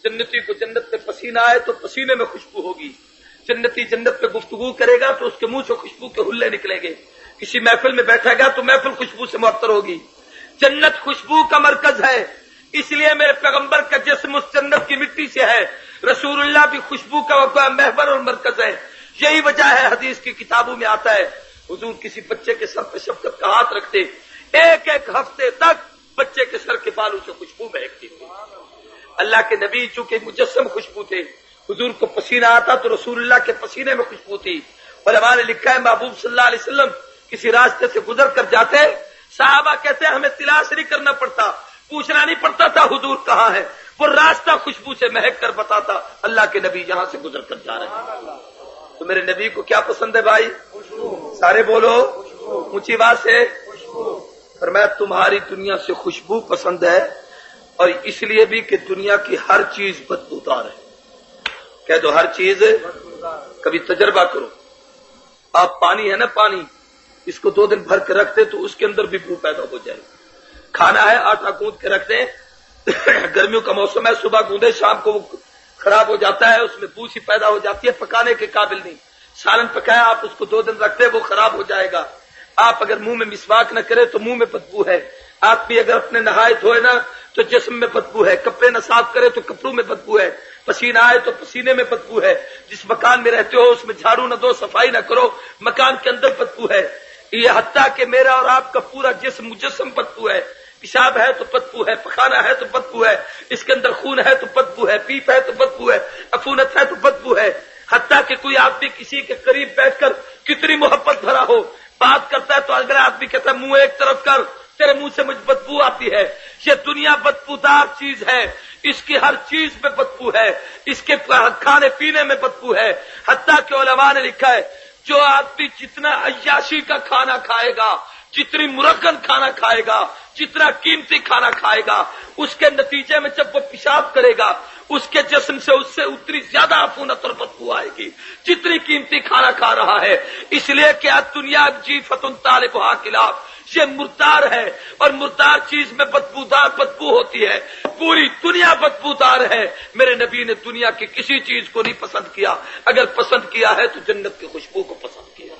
جنتی کو جنت میں پسینہ آئے تو پسینے میں خوشبو ہوگی. جنتی جنت پہ گفتگو کرے گا تو اس کے منہ سے خوشبو کے حلے نکلیں گے. کسی محفل میں بیٹھے گا تو محفل خوشبو سے معطر ہوگی. جنت خوشبو کا مرکز ہے, اس لیے میرے پیغمبر کا جسم اس جنت کی مٹی سے ہے. رسول اللہ بھی خوشبو کا محور اور مرکز ہے. یہی وجہ ہے حدیث کی کتابوں میں آتا ہے حضور کسی بچے کے سر پہ شفقت کا ہاتھ رکھتے, ایک ہفتے تک بچے کے سر کے بالوں سے خوشبو مہکتی تھی. اللہ کے نبی چونکہ مجسم خوشبو تھے, حضور کو پسینہ آتا تو رسول اللہ کے پسینے میں خوشبو تھی. علماء نے لکھا ہے محبوب صلی اللہ علیہ وسلم کسی راستے سے گزر کر جاتے, صحابہ کہتے ہیں ہمیں تلاش نہیں کرنا پڑتا, پوچھنا نہیں پڑتا تھا حضور کہاں ہے, وہ راستہ خوشبو سے مہک کر بتاتا اللہ کے نبی یہاں سے گزر کر جا رہے ہیں. تو میرے نبی کو کیا پسند ہے بھائی؟ سارے بولو اونچی آواز سے. فرمایا تمہاری دنیا سے خوشبو پسند ہے, اور اس لیے بھی کہ دنیا کی ہر چیز بدبودار ہے. کہہ دو ہر چیز. کبھی تجربہ کرو, آپ پانی ہے نا, پانی اس کو 2 دن بھر کے رکھتے تو اس کے اندر بھی بو پیدا ہو جائے. کھانا ہے آٹا گوندھ کے رکھتے, گرمیوں کا موسم ہے, صبح گوندے شام کو وہ خراب ہو جاتا ہے, اس میں بو سی پیدا ہو جاتی ہے, پکانے کے قابل نہیں. سالن پکایا آپ اس کو 2 دن رکھتے وہ خراب ہو جائے گا. آپ اگر منہ میں مسواک نہ کرے تو منہ میں بدبو ہے. آپ بھی اگر اپنے نہائے دھوئے نا تو جسم میں بدبو ہے. کپڑے نہ صاف کرے تو کپڑوں میں بدبو ہے. پسینہ آئے تو پسینے میں بدبو ہے. جس مکان میں رہتے ہو اس میں جھاڑو نہ دو, صفائی نہ کرو, مکان کے اندر بدبو ہے. یہ حتیٰ کہ میرا اور آپ کا پورا جسم مجسم بدبو ہے. پیشاب ہے تو بدبو ہے، پخانہ ہے تو بدبو ہے، اس کے اندر خون ہے تو بدبو ہے، پیپ ہے تو بدبو ہے، عفونت ہے تو بدبو ہے. حتیٰ کہ کوئی آدمی کسی کے قریب بیٹھ کر کتنی محبت بھرا ہو بات کرتا ہے تو اگلا آدمی کہتا ہے منہ ایک طرف کر، تیرے منہ سے مجھ بدبو آتی ہے. یہ دنیا بدبودار چیز ہے، اس کی ہر چیز میں بدبو ہے، اس کے کھانے پینے میں بدبو ہے. حتیٰ کہ علماء نے لکھا ہے جو آدمی جتنا عیاشی کا کھانا کھائے گا، جتنی مرغن کھانا کھائے گا، جتنا قیمتی کھانا کھائے گا، اس کے نتیجے میں جب وہ پیشاب کرے گا اس کے جسم سے اس سے اتنی زیادہ عفونت اور بدبو آئے گی جتنی قیمتی کھانا کھا رہا ہے. اس لیے کہ دنیا جیفتن طالبھا کلاب، یہ مردار ہے اور مردار چیز میں بدبو ہوتی ہے. پوری دنیا بدبودار ہے. میرے نبی نے دنیا کی کسی چیز کو نہیں پسند کیا، اگر پسند کیا ہے تو جنت کی خوشبو کو پسند کیا.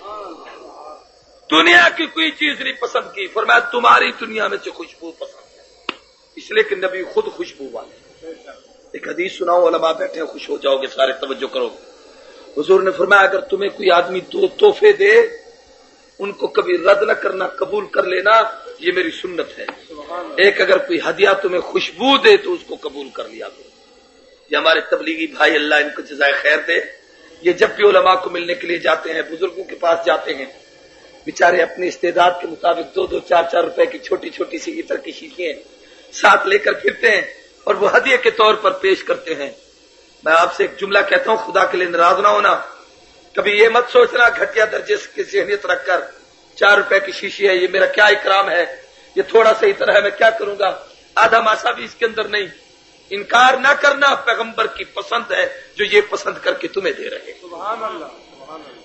دنیا کی کوئی چیز نہیں پسند کی، فرمایا تمہاری دنیا میں سے خوشبو پسند ہے، اس لیے کہ نبی خود خوشبو والے. ایک حدیث سناؤ، علماء بیٹھے خوش ہو جاؤ گے سارے، توجہ کرو. حضور نے فرمایا اگر تمہیں کوئی آدمی 2 تحفے دے ان کو کبھی رد نہ کرنا، قبول کر لینا، یہ میری سنت ہے. ایک اگر کوئی ہدیہ تمہیں خوشبو دے تو اس کو قبول کر لیا کرو. یہ ہمارے تبلیغی بھائی، اللہ ان کو جزائے خیر دے، یہ جب بھی علماء کو ملنے کے لیے جاتے ہیں، بزرگوں کے پاس جاتے ہیں، بیچارے اپنی استعداد کے مطابق 2-2 4-4 روپے کی چھوٹی چھوٹی سی عطر کی شیشیاں ساتھ لے کر پھرتے ہیں اور وہ ہدیے کے طور پر پیش کرتے ہیں. میں آپ سے ایک جملہ کہتا ہوں، خدا کے لیے ناراض نہ ہونا. کبھی یہ مت سوچنا گھٹیا درجے کی ذہنیت رکھ کر 4 روپے کی شیشی ہے، یہ میرا کیا اکرام ہے، یہ تھوڑا سا عطر ہے، میں کیا کروں گا، آدھا ماسا بھی اس کے اندر نہیں. انکار نہ کرنا، پیغمبر کی پسند ہے جو یہ پسند کر کے تمہیں دے رہے. سبحان اللہ.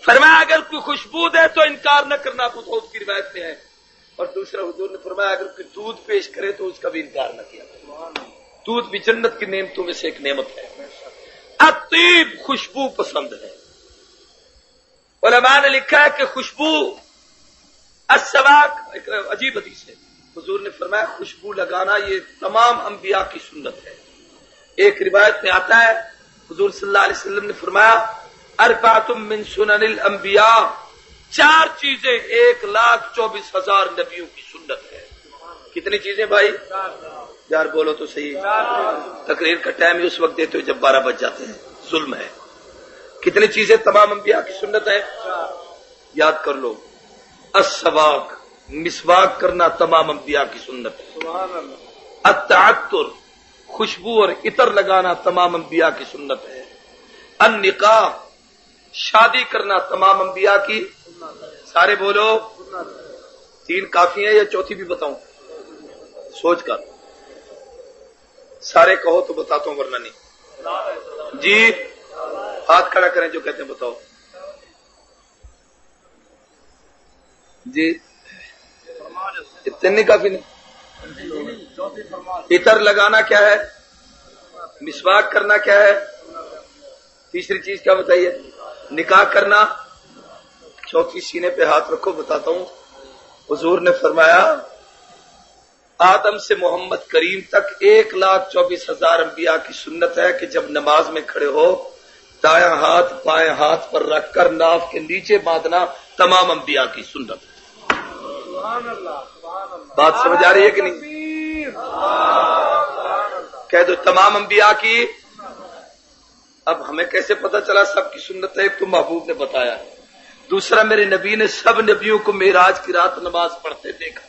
فرمایا اگر کوئی خوشبو دے تو انکار نہ کرنا، ابو داؤد کی روایت میں ہے. اور دوسرا حضور نے فرمایا اگر کوئی دودھ پیش کرے تو اس کا بھی انکار نہ کیا. دودھ بھی جنت کی نعمتوں میں سے ایک نعمت ہے. اطیب خوشبو پسند ہے. علماء نے لکھا ہے کہ خوشبو السواق، ایک عجیب حدیث ہے، حضور نے فرمایا خوشبو لگانا یہ تمام انبیاء کی سنت ہے. ایک روایت میں آتا ہے حضور صلی اللہ علیہ وسلم نے فرمایا اربعۃ من سنن الانبیاء، 4 چیزیں 1,24,000 نبیوں کی سنت ہے. کتنی چیزیں بھائی؟ یار بولو تو صحیح. تقریر کا ٹائم ہی اس وقت دیتے ہو جب 12 بج جاتے ہیں، ظلم ہے. کتنی چیزیں تمام انبیاء کی سنت ہے؟ یاد کر لو. السواق، مسواک کرنا تمام انبیاء کی سنت ہے. التعطر، خوشبو اور عطر لگانا تمام انبیاء کی سنت ہے. النکاح، شادی کرنا تمام انبیاء کی. سارے بولو. 3 کافی ہیں یا چوتھی بھی بتاؤں؟ سوچ کر سارے کہو تو بتاتا ہوں ورنہ نہیں. جی ہاتھ کھڑا کریں جو کہتے ہیں بتاؤ. جی اتنے کافی نہیں. عطر لگانا کیا ہے؟ مسواک کرنا کیا ہے؟ تیسری چیز کیا بتائیے؟ نکاح کرنا. چوتھی سینے پہ ہاتھ رکھو بتاتا ہوں. حضور نے فرمایا آدم سے محمد کریم تک 1,24,000 انبیاء کی سنت ہے کہ جب نماز میں کھڑے ہو دایاں ہاتھ بائیں ہاتھ پر رکھ کر ناف کے نیچے باندھنا تمام انبیاء کی سنت ہے. بات سمجھ آ رہی ہے کہ نہیں؟ کہہ دو تمام انبیاء کی. اب ہمیں کیسے پتا چلا سب کی سنت ہے؟ ایک تو محبوب نے بتایا ہے، دوسرا میرے نبی نے سب نبیوں کو معراج کی رات نماز پڑھتے دیکھا.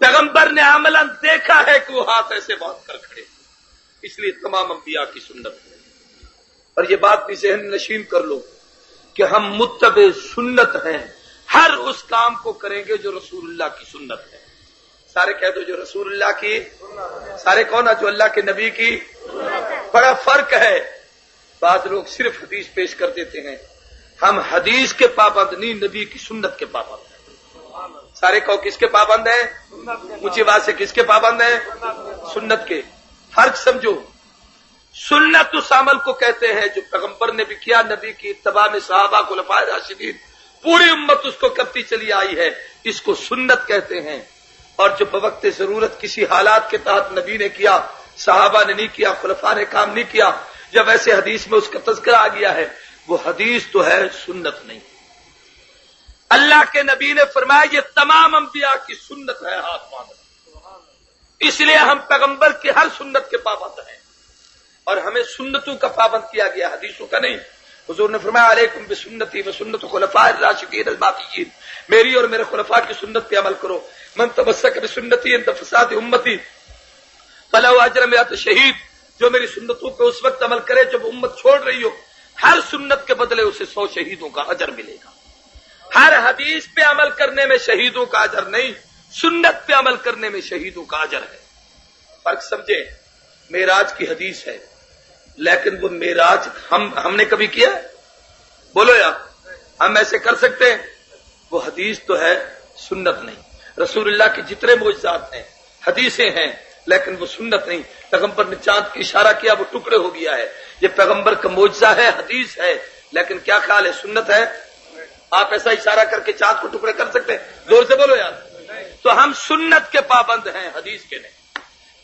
پیغمبر نے عملاً دیکھا ہے کہ وہ ہاتھ ایسے باندھ کر کھڑے، اس لیے تمام انبیاء کی سنت ہے. اور یہ بات بھی ذہن نشین کر لو کہ ہم متبع سنت ہیں، ہر اس کام کو کریں گے جو رسول اللہ کی سنت ہے. سارے کہہ دو جو رسول اللہ کی. سارے کون ہے؟ جو اللہ کے نبی کی. بڑا فرق ہے. بعض لوگ صرف حدیث پیش کر دیتے ہیں، ہم حدیث کے پابند نہیں، نبی کی سنت کے پابند ہیں. سارے کہو کس کے پابند ہیں؟ اونچی بات سے کس کے پابند ہیں؟ سنت کے. فرق سمجھو. سنت اس عمل کو کہتے ہیں جو پیغمبر نے بھی کیا، نبی کی اتباع میں صحابہ خلفائے راشدین پوری امت اس کو کرتی چلی آئی ہے، اس کو سنت کہتے ہیں. اور جو بوقت ضرورت کسی حالات کے تحت نبی نے کیا، صحابہ نے نہیں کیا، خلفاء نے کام نہیں کیا، جب ایسے حدیث میں اس کا تذکرہ آ گیا ہے، وہ حدیث تو ہے، سنت نہیں. اللہ کے نبی نے فرمایا یہ تمام انبیاء کی سنت ہے ہاتھ باندھنا. اس لیے ہم پیغمبر کی ہر سنت کے پابند ہیں اور ہمیں سنتوں کا پابند کیا گیا، حدیثوں کا نہیں۔ حضور نے فرمایا علیکم بسنتی وسنت خلفاء الراشدین المہدیین، میری اور میرے خلفاء کی سنت پہ عمل کرو۔ من تمسک بسنتی عند فساد امتی فلہ اجر مئات شہید، جو میری سنتوں پہ اس وقت عمل کرے جب امت چھوڑ رہی ہو، ہر سنت کے بدلے اسے 100 شہیدوں کا اجر ملے گا۔ ہر حدیث پہ عمل کرنے میں شہیدوں کا اجر نہیں، سنت پہ عمل کرنے میں شہیدوں کا اجر ہے۔ فرق سمجھے؟ معراج کی حدیث ہے لیکن وہ معراج ہم نے کبھی کیا ہے؟ بولو یار، ہم ایسے کر سکتے ہیں؟ وہ حدیث تو ہے، سنت نہیں۔ رسول اللہ کے جتنے معجزات ہیں حدیثیں ہیں لیکن وہ سنت نہیں۔ پیغمبر نے چاند کی اشارہ کیا، وہ ٹکڑے ہو گیا ہے، یہ پیغمبر کا معجزہ ہے، حدیث ہے، لیکن کیا خیال ہے سنت ہے؟ آپ ایسا اشارہ کر کے چاند کو ٹکڑے کر سکتے ہیں؟ زور سے بولو یار۔ تو ہم سنت کے پابند ہیں، حدیث کے نہیں۔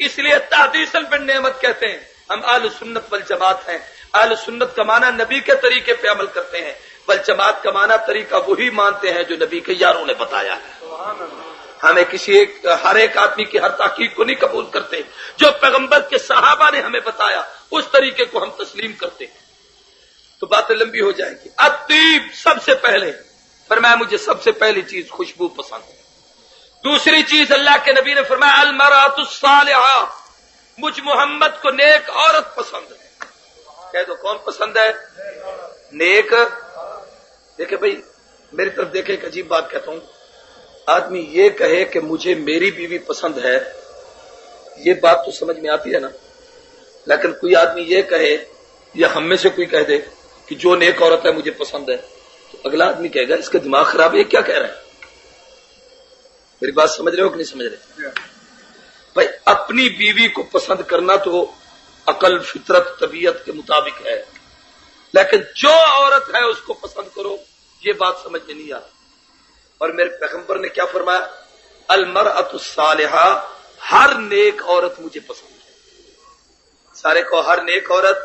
اس لیے تحدیثاً بالنعمت کہتے ہیں، ہم اہل سنت والجماعت ہیں۔ اہل سنت کا معنی نبی کے طریقے پہ عمل کرتے ہیں، والجماعت کا معنی طریقہ وہی مانتے ہیں جو نبی کے یاروں نے بتایا ہے۔ ہمیں ہر ایک آدمی کی ہر تحقیق کو نہیں قبول کرتے، جو پیغمبر کے صحابہ نے ہمیں بتایا اس طریقے کو ہم تسلیم کرتے ہیں۔ تو باتیں لمبی ہو جائیں گی۔ الطیب، سب سے پہلے فرمایا مجھے سب سے پہلی چیز خوشبو پسند ہے۔ دوسری چیز اللہ کے نبی نے فرمایا المرأۃ الصالحہ، مجھ محمد کو نیک عورت پسند ہے۔ کہہ دو کون پسند ہے؟ نیک۔ دیکھیں بھائی میری طرف دیکھیں، ایک عجیب بات کہتا ہوں، آدمی یہ کہے کہ مجھے میری بیوی پسند ہے، یہ بات تو سمجھ میں آتی ہے نا، لیکن کوئی آدمی یہ کہے یا ہم میں سے کوئی کہہ دے کہ جو نیک عورت ہے مجھے پسند ہے، تو اگلا آدمی کہے گا اس کا دماغ خراب ہے، یہ کیا کہہ رہا ہے؟ میری بات سمجھ رہے ہو کہ نہیں سمجھ رہے؟ بھائی اپنی بیوی کو پسند کرنا تو عقل، فطرت، طبیعت کے مطابق ہے، لیکن جو عورت ہے اس کو پسند کرو، یہ بات سمجھ میں نہیں آتی۔ اور میرے پیغمبر نے کیا فرمایا؟ المرأۃ الصالحہ، ہر نیک عورت مجھے پسند ہے۔ سارے کو ہر نیک عورت۔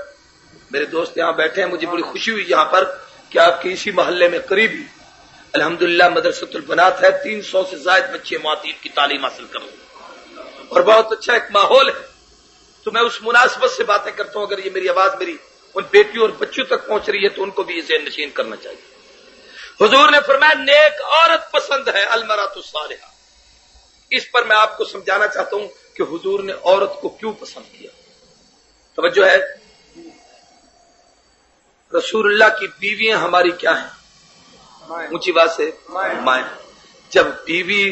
میرے دوست یہاں بیٹھے ہیں، مجھے بڑی خوشی ہوئی یہاں پر کہ آپ کے اسی محلے میں قریبی الحمدللہ مدرسۃ البنات ہے، 300 سے زائد بچے معتیب کی تعلیم حاصل کر رہے ہیں اور بہت اچھا ایک ماحول ہے۔ تو میں اس مناسبت سے باتیں کرتا ہوں، اگر یہ میری آواز میری ان بیٹیوں اور بچوں تک پہنچ رہی ہے تو ان کو بھی یہ ذہن نشین کرنا چاہیے۔ حضور نے فرمایا نیک عورت پسند ہے، المرأۃ الصالحہ۔ اس پر میں آپ کو سمجھانا چاہتا ہوں کہ حضور نے عورت کو کیوں پسند کیا۔ توجہ ہے؟ رسول اللہ کی بیویاں ہماری کیا ہیں؟ اونچی بات سے مائیں۔ جب بیوی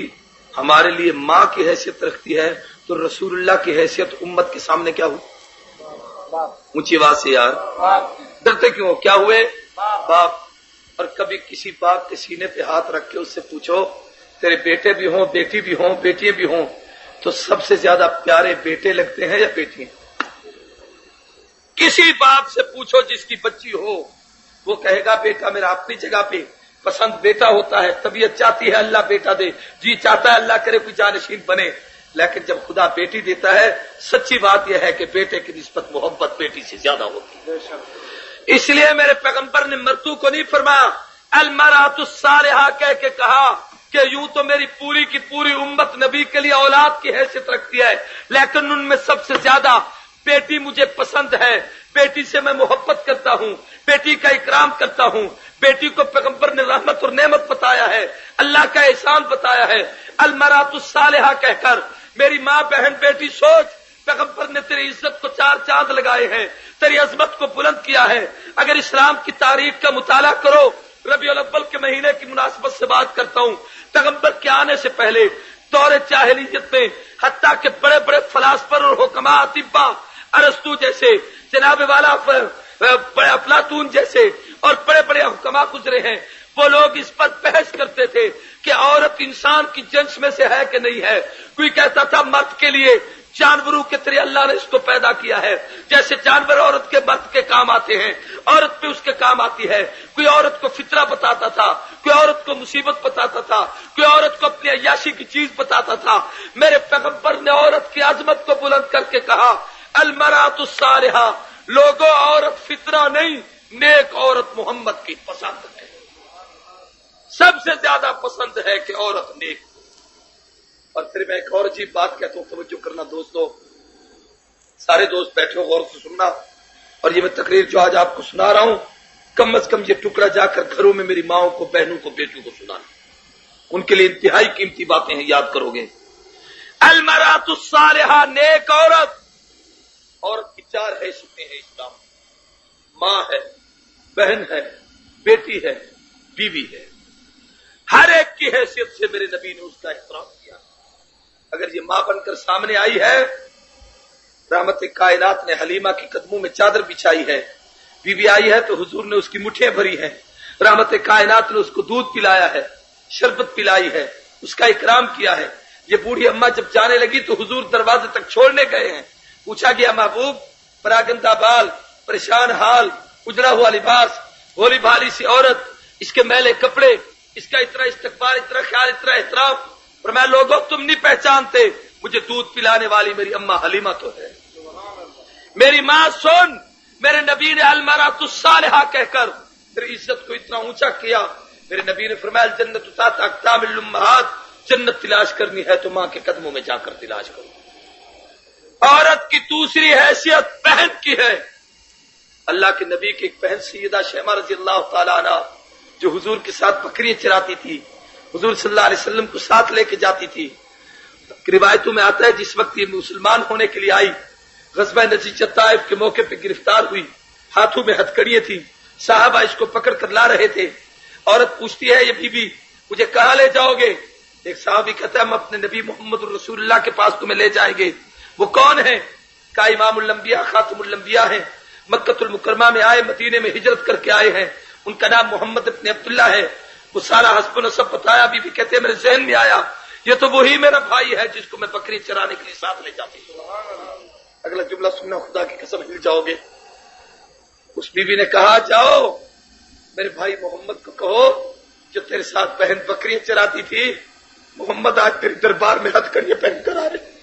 ہمارے لیے ماں کی حیثیت رکھتی ہے تو رسول اللہ کی حیثیت امت کے سامنے کیا ہوئی؟ اونچی بات سے یار، ڈرتے کیوں؟ کیا ہوئے؟ باپ۔ اور کبھی کسی باپ کے سینے پہ ہاتھ رکھ کے اس سے پوچھو تیرے بیٹے بھی ہوں، بیٹی بھی ہوں، بیٹیاں بھی ہوں، تو سب سے زیادہ پیارے بیٹے لگتے ہیں یا بیٹیاں؟ کسی باپ سے پوچھو جس کی بچی ہو، وہ کہے گا بیٹا میرا اپنی جگہ پہ پسند بیٹا ہوتا ہے، طبیعت چاہتی ہے اللہ بیٹا دے، جی چاہتا ہے اللہ کرے کوئی جانشین بنے، لیکن جب خدا بیٹی دیتا ہے سچی بات یہ ہے کہ بیٹے کی نسبت محبت بیٹی سے زیادہ ہوتی ہے۔ اس لیے میرے پیغمبر نے مردوں کو نہیں فرمایا المرأۃ الصالحہ کہہ کے کہا کہ یوں تو میری پوری کی پوری امت نبی کے لیے اولاد کی حیثیت رکھتی ہے، لیکن ان میں سب سے زیادہ بیٹی مجھے پسند ہے، بیٹی سے میں محبت کرتا ہوں، بیٹی کا اکرام کرتا ہوں۔ بیٹی کو پیغمبر نے رحمت اور نعمت بتایا ہے، اللہ کا احسان بتایا ہے۔ المرأۃ الصالحہ کہہ کر میری ماں بہن بیٹی سوچ، پیغمبر نے تیری عزت کو 4 چاند لگائے ہیں، تیری عظمت کو بلند کیا ہے۔ اگر اسلام کی تاریخ کا مطالعہ کرو، ربیع الاول کے مہینے کی مناسبت سے بات کرتا ہوں، پیغمبر کے آنے سے پہلے دور جاہلیت میں حتیٰ کہ بڑے بڑے فلاسفر اور حکماء، اطباء، ارسطو جیسے، جناب والا بڑے افلاطون جیسے اور بڑے بڑے حکماء گزرے ہیں، وہ لوگ اس پر بحث کرتے تھے کہ عورت انسان کی جنس میں سے ہے کہ نہیں ہے۔ کوئی کہتا تھا مرد کے لیے جانوروں کے طرح اللہ نے اس کو پیدا کیا ہے، جیسے جانور عورت کے مرد کے کام آتے ہیں، عورت پہ اس کے کام آتی ہے۔ کوئی عورت کو فطرہ بتاتا تھا، کوئی عورت کو مصیبت بتاتا تھا، کوئی عورت کو اپنی عیاشی کی چیز بتاتا تھا۔ میرے پیغمبر نے عورت کی عظمت کو بلند کر کے کہا المرأۃ الصالحہ، لوگوں عورت فطرہ نہیں، نیک عورت محمد کی پسند ہے، سب سے زیادہ پسند ہے کہ عورت نیک۔ اور پھر میں ایک اور عجیب بات کہتا ہوں، توجہ کرنا دوستو، سارے دوست بیٹھے ہو غور سے سننا، اور یہ میں تقریر جو آج آپ کو سنا رہا ہوں کم از کم یہ ٹکڑا جا کر گھروں میں میری ماؤں کو، بہنوں کو، بیٹوں کو سنانا، ان کے لیے انتہائی قیمتی باتیں ہیں، یاد کرو گے۔ المرأۃ الصالحہ، نیک عورت کی 4 حیثیتیں ہیں اسلام میں، ماں ہے، بہن ہے، بیٹی ہے، بیوی ہے۔ ہر ایک کی حیثیت سے میرے نبی نے اس کا احترام کیا۔ اگر یہ ماں بن کر سامنے آئی ہے، رحمت کائنات نے حلیمہ کی قدموں میں چادر بچھائی ہے، بیوی آئی ہے تو حضور نے اس کی مٹھیاں بھری ہیں، رحمت کائنات نے اس کو دودھ پلایا ہے، شربت پلائی ہے، اس کا اکرام کیا ہے۔ یہ بوڑھی اماں جب جانے لگی تو حضور دروازے تک چھوڑنے گئے ہیں، پوچھا گیا محبوب، پراگندہ بال، پریشان حال، اجڑا ہوا لباس، بھولی بھالی سی عورت، اس کے میلے کپڑے، اس کا اتنا استقبال، اتنا خیال، اتنا احترام، فرمایا لوگوں تم نہیں پہچانتے، مجھے دودھ پلانے والی میری اماں حلیمہ تو ہے۔ میری ماں سن، میرے نبی نے المرأۃ الصالحہ کہہ کر پھر عزت کو اتنا اونچا کیا۔ میرے نبی نے فرمایا جنت تحت اقدام الامہات، جنت تلاش کرنی ہے تو ماں کے قدموں میں جا کر تلاش کرو۔ عورت کی دوسری حیثیت بہن کی ہے۔ اللہ کے نبی کی ایک بہن سیدہ شیمہ رضی اللہ تعالیٰ عنہ، جو حضور کے ساتھ بکریاں چراتی تھی، حضور صلی اللہ علیہ وسلم کو ساتھ لے کے جاتی تھی۔ روایتوں میں آتا ہے جس وقت یہ مسلمان ہونے کے لیے آئی، غزوہ نجیۃ طائف کے موقع پہ گرفتار ہوئی، ہاتھوں میں ہتھکڑیاں تھی، صحابہ اس کو پکڑ کر لا رہے تھے۔ عورت پوچھتی ہے یہ بی بی مجھے کہاں لے جاؤ گے؟ ایک صحابی کہتا ہے ہم اپنے نبی محمد رسول اللہ کے پاس تمہیں لے جائیں گے۔ وہ کون ہے؟ کہا امام الانبیاء خاتم الانبیاء ہیں، مکہ المکرمہ میں آئے، مدینے میں ہجرت کر کے آئے ہیں، ان کا نام محمد ابن عبداللہ ہے۔ وہ سارا حسب و نسب بتایا، بی بی کہتے ہیں میرے ذہن میں آیا یہ تو وہی میرا بھائی ہے جس کو میں بکری چرانے کے لیے ساتھ لے جاتی ہوں۔ اگلا جملہ سننا، خدا کی قسم ہل جاؤ گے۔ اس بی بی نے کہا جاؤ میرے بھائی محمد کو کہو جو تیرے ساتھ بہن بکریاں چراتی تھی، محمد آج تیرے دربار میں ہتھکڑیاں پہن کر آ رہے۔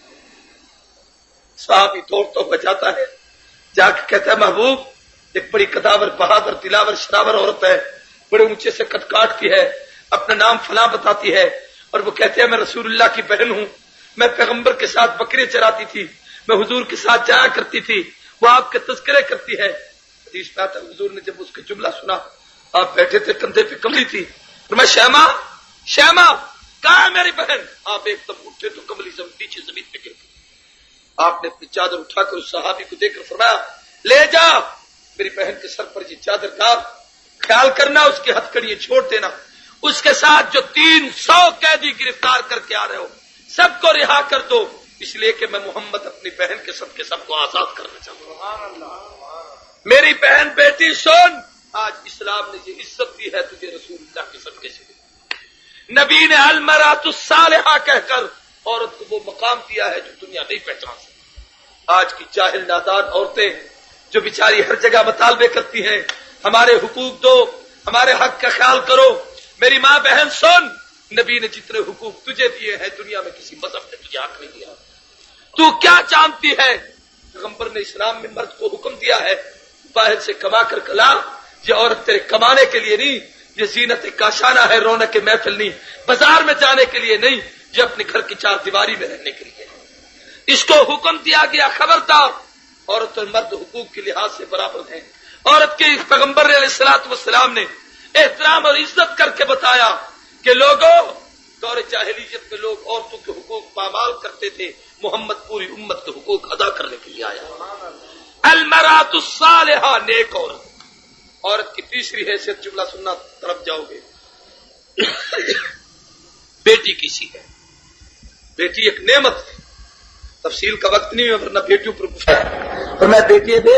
صحابی دوڑتا ہوا جاتا ہے، جا کے کہتا ہے محبوب ایک بڑی قداور، بہادر، دلاور، شراور عورت ہے، بڑے اونچے سے قد کاٹتی ہے، اپنا نام فلاں بتاتی ہے، اور وہ کہتے ہیں میں رسول اللہ کی بہن ہوں، میں پیغمبر کے ساتھ بکریاں چراتی تھی، میں حضور کے ساتھ جایا کرتی تھی، وہ آپ کے تذکرے کرتی ہے۔ حدیث میں آتا ہے حضور نے جب اس کا جملہ سنا، آپ بیٹھے تھے، کندھے پہ کملی تھی، میں شیما شیما کہاں ہے میری بہن؟ آپ ایک دم اٹھے تو کملی نیچے زمین پہ گر گئی۔ آپ نے اپنی چادر اٹھا کر اس صحابی کو دیکھ کر فرمایا لے جا میری بہن کے سر پر یہ چادر ڈال، خیال کرنا اس کی ہتھکڑیاں چھوڑ دینا، اس کے ساتھ جو 300 قیدی گرفتار کر کے آ رہے ہو سب کو رہا کر دو، اس لیے کہ میں محمد اپنی بہن کے صدقے سب کو آزاد کرنا چاہتا ہوں۔ میری بہن بیٹی سن، آج اسلام نے یہ عزت دی ہے تجھے رسول اللہ کے صدقے سے۔ نبی نے المرأۃ الصالحہ کہہ کر عورت کو وہ مقام دیا ہے جو دنیا نہیں پہچان سکتی۔ آج کی جاہل نادان عورتیں جو بیچاری ہر جگہ مطالبے کرتی ہیں ہمارے حقوق دو، ہمارے حق کا خیال کرو، میری ماں بہن سن، نبی نے جتنے حقوق تجھے دیے ہیں دنیا میں کسی مذہب نے تجھے حق نہیں دیا۔ تو کیا جانتی ہے؟ پیغمبر نے اسلام میں مرد کو حکم دیا ہے باہر سے کما کر کلا، یہ عورت تیرے کمانے کے لیے نہیں، یہ زینت کاشانہ ہے، رونق محفل نہیں، بازار میں جانے کے لیے نہیں، یہ اپنے گھر کی 4 دیواری میں رہنے کے لیے۔ اس کو حکم دیا گیا خبردار، عورت اور مرد حقوق کے لحاظ سے برابر ہیں۔ عورت کے پیغمبر علیہ الصلوۃ والسلام نے احترام اور عزت کر کے بتایا کہ لوگوں دور جاہلیت میں لوگ عورتوں کے حقوق پامال کرتے تھے، محمد پوری امت کے حقوق ادا کرنے کے لیے آیا۔ المرأۃ الصالحہ، نیک عورت۔ عورت کی تیسری حیثیت، جملہ سننا طرف جاؤ گے، بیٹی کسی ہے۔ بیٹی ایک نعمت ہے، تفصیل کا وقت نہیں ہے ورنہ بیٹیوں پر پوچھا ہے، اور میں بیٹیاں دے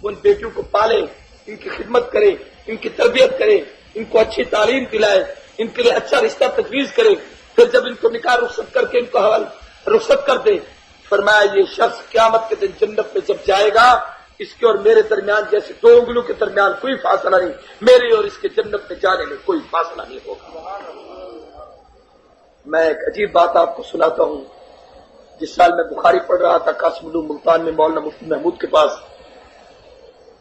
ان بیٹیوں کو پالے، ان کی خدمت کرے، ان کی تربیت کرے، ان کو اچھی تعلیم دلائے، ان کے لیے اچھا رشتہ تجویز کرے، پھر جب ان کو نکاح رخصت کر کے ان کو رخصت کر دے۔ فرمایا یہ شخص قیامت کے دن جنت میں جب جائے گا اس کے اور میرے درمیان جیسے 2 انگلیوں کے درمیان کوئی فاصلہ نہیں، میرے اور اس کے جنت میں جانے میں کوئی فاصلہ نہیں ہوگا۔ میں ایک عجیب بات آپ کو سناتا ہوں۔ جس سال میں بخاری پڑھ رہا تھا قاسم علوم ملتان میں مولانا مفتی محمود کے پاس،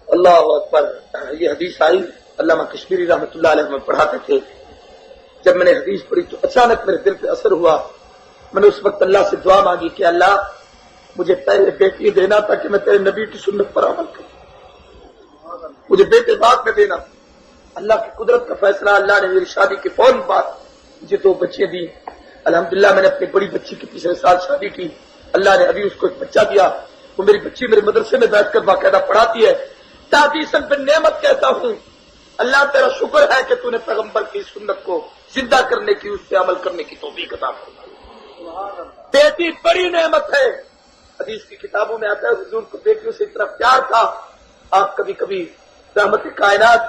اللہ اکبر، یہ حدیث آئی، علامہ کشمیری رحمۃ اللہ علیہ میں پڑھاتے تھے۔ جب میں نے حدیث پڑھی تو اچانک میرے دل پہ اثر ہوا، میں نے اس وقت اللہ سے دعا مانگی کہ اللہ مجھے پہلے بیٹی دینا تاکہ میں تیرے نبی کی سنت پر عمل کروں، مجھے بیٹے بعد میں دینا۔ اللہ کی قدرت کا فیصلہ، اللہ نے میری شادی کے فوراً بعد مجھے 2 بچے دی۔ الحمدللہ میں نے اپنی بڑی بچی کی پچھلے سال شادی کی، اللہ نے ابھی اس کو ایک بچہ دیا۔ وہ میری بچی میرے مدرسے میں بیٹھ کر باقاعدہ پڑھاتی ہے۔ تعدیثاً بن نعمت کہتا ہوں، اللہ تیرا شکر ہے کہ تو نے پیغمبر کی سنت کو زندہ کرنے کی، اس پہ عمل کرنے کی توفیق عطا فرمائی۔ بیٹی بڑی نعمت ہے۔ حدیث کی کتابوں میں آتا ہے حضور کو بیٹیوں سے اتنا پیار تھا، آپ کبھی کبھی رحمت کائنات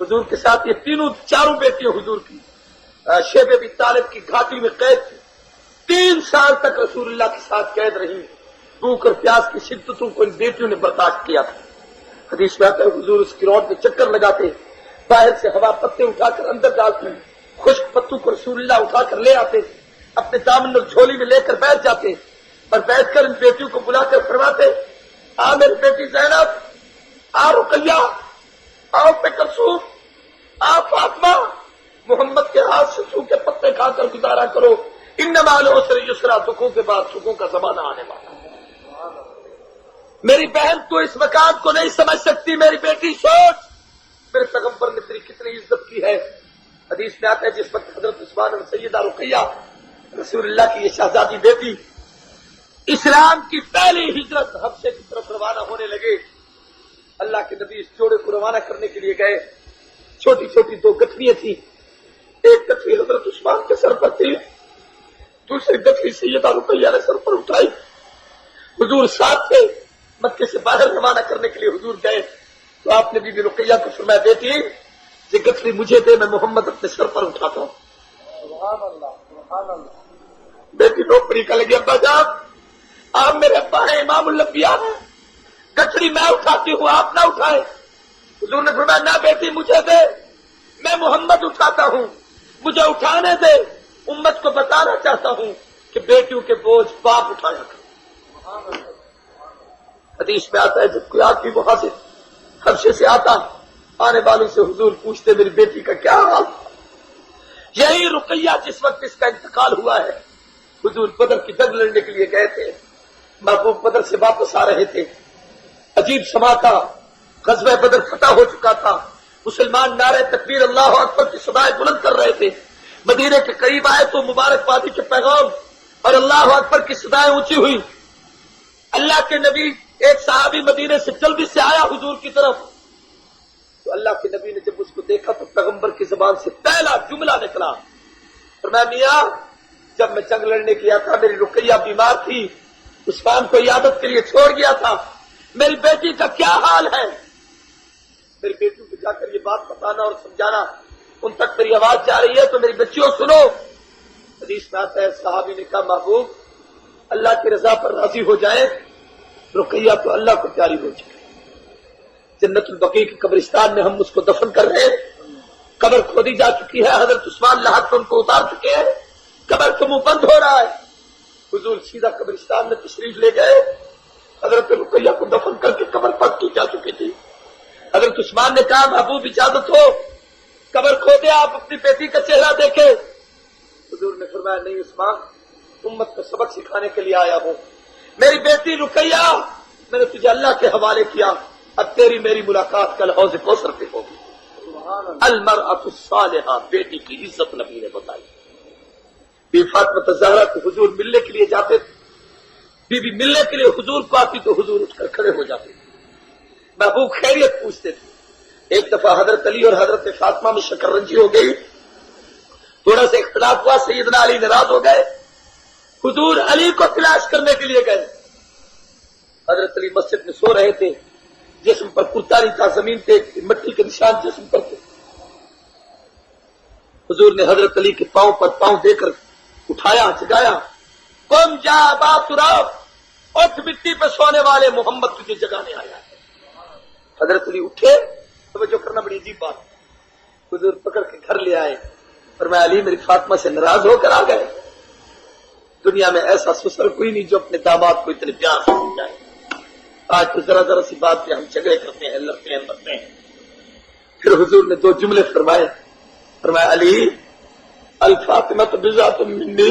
حضور کے ساتھ، یہ چاروں بیٹیاں حضور کی شیب ابی طالب کی گھاٹی میں قید تھی، 3 سال تک رسول اللہ کے ساتھ قید رہی۔ بھوک اور پیاس کی شدتوں کو ان بیٹیوں نے برداشت کیا تھا۔ حدیث میں آتا ہے حضور اس گراؤنڈ میں چکر لگاتے، باہر سے ہوا پتے اٹھا کر اندر ڈالتے، خشک پتوں کو رسول اللہ اٹھا کر لے آتے، اپنے دامن اور جھولی میں لے کر بیٹھ جاتے اور بیٹھ کر ان بیٹیوں کو بلا کر فرماتے، آ میری بیٹی زینب، آ رقیہ، آؤ پہ کلثوم، آ فاطمہ، محمد کے ہاتھ سے سوکھے پتے کھا کر گزارا کرو، انما العسر یسرا، دکھوں کے بعد سکھوں کا زمانہ آنے والا۔ میری بہن تو اس مقام کو نہیں سمجھ سکتی، میری بیٹی سوچ میرے پیغمبر نے تیری کتنی عزت کی ہے۔ حدیث میں آتا ہے جس وقت حضرت عثمان اور سیدہ رقیہ رسول اللہ کی یہ شہزادی بیٹی اسلام کی پہلی ہجرت حبشے کی طرف روانہ ہونے لگے، اللہ کے نبی اس جوڑے کو روانہ کرنے کے لیے گئے۔ چھوٹی چھوٹی 2 گٹھلیاں تھیں، ایک گٹھلی حضرت عثمان کے سر پر تھی، دوسری گٹھلی سیدہ رقیہ نے سر پر اٹھائی۔ حضور ساتھ تھے، مکے سے باہر روانہ کرنے کے لیے حضور گئے تو آپ نے بی بی رقیہ کو فرمایا، بیٹی یہ گٹھلی مجھے دے، میں محمد اپنے سر پر اٹھاتا ہوں۔ سبحان اللہ، سبحان اللہ۔ بیٹی رو پڑی کا لگی، ابا جان آپ میرے ابا ہیں، امام الانبیاء ہیں، گٹھلی میں اٹھاتی ہوں آپ نہ اٹھائے۔ حضور نے فرمایا نہ بیٹی مجھے دے، میں محمد اٹھاتا ہوں، مجھے اٹھانے دے۔ امت کو بتانا چاہتا ہوں کہ بیٹیوں کے بوجھ باپ اٹھایا کرے۔ حدیث میں آتا ہے جب کوئی آدمی وہاں سے حبشے سے آتا، آنے والوں سے حضور پوچھتے میری بیٹی کا کیا حال تھا۔ یہی رقیہ جس وقت اس کا انتقال ہوا ہے، حضور بدر کی جنگ لڑنے کے لیے گئے تھے، محبوب بدر سے واپس آ رہے تھے، عجیب سما تھا، غزوہ بدر فتح ہو چکا تھا، مسلمان نعرہ تکبیر اللہ اکبر کی صدائیں بلند کر رہے تھے، مدینے کے قریب آئے تو مبارکبادی کے پیغام اور اللہ اکبر کی صدائیں اونچی ہوئی۔ اللہ کے نبی ایک صحابی مدینے سے جلدی سے آیا حضور کی طرف، تو اللہ کے نبی نے جب اس کو دیکھا تو پیغمبر کی زبان سے پہلا جملہ نکلا، فرمایا میاں جب میں جنگ لڑنے گیا تھا میری رقیہ بیمار تھی، عثمان کو عیادت کے لیے چھوڑ گیا تھا، میری بیٹی کا کیا حال ہے؟ میری بیٹی کو جا کر یہ بات بتانا اور سمجھانا، ان تک میری آواز جا رہی ہے تو میری بچیوں سنو۔ حدیث میں آتا ہے صحابی نے کہا محبوب اللہ کی رضا پر راضی ہو جائے، رقیہ تو اللہ کو پیاری ہو چکی، جنت البقیع کے قبرستان میں ہم اس کو دفن کر رہے ہیں، قبر کھودی جا چکی ہے، حضرت عثمان لاحق میں ان کو اتار چکے ہیں، قبر کا منہ بند ہو رہا ہے۔ حضور سیدھا قبرستان میں تشریف لے گئے، حضرت رقیہ کو دفن کر کے قبر پک کی جا چکی تھی۔ حضرت عثمان نے کہا محبوب اجازت ہو قبر کھودے، آپ اپنی بیٹی کا چہرہ دیکھیں۔ حضور نے فرمایا نہیں عثمان، امت کو سبق سکھانے کے لیے آیا ہوں، میری بیٹی رقیہ میں نے تجھے اللہ کے حوالے کیا، اب تیری میری ملاقات کل حوض کوثر پہ ہوگی۔ المرأۃ الصالحہ، بیٹی کی عزت نبی نے بتائی۔ بی فاطمہ زہرا کو حضور ملنے کے لیے جاتے تھے، بی بی ملنے کے لیے حضور کو آتی تو حضور اٹھ کر کھڑے ہو جاتے تھے، محبوب خیریت پوچھتے تھے۔ ایک دفعہ حضرت علی اور حضرت فاطمہ میں شکر رنجی ہو گئی، تھوڑا سا اختلاف ہوا، سیدنا علی ناراض ہو گئے، حضور علی کو تلاش کرنے کے لیے گئے۔ حضرت علی مسجد میں سو رہے تھے، جسم پر کرتا نہیں تھا، زمین پہ مٹی کے نشان جسم پر تھے۔ حضور نے حضرت علی کے پاؤں پر پاؤں دے کر اٹھایا، جگایا، قم جا ابا تراب، اٹھ مٹی پہ سونے والے، محمد تجھے جگانے آیا ہے۔ حضرت علی اٹھے، توجہ کرنا بڑی عجیب بات، حضور پکڑ کے گھر لے آئے، اور میں علی میری فاطمہ سے ناراض ہو کر آ گئے، دنیا میں ایسا سسر کوئی نہیں جو اپنے داماد کو اتنے پیار سے سمجھائے، آج تو ذرا ذرا سی بات پہ ہم جھگڑے کرتے ہیں، لڑتے ہیں، مرتے ہیں۔ پھر حضور نے 2 جملے فرمائے، فرمایا علی الفاطمہ بضاعۃ منی،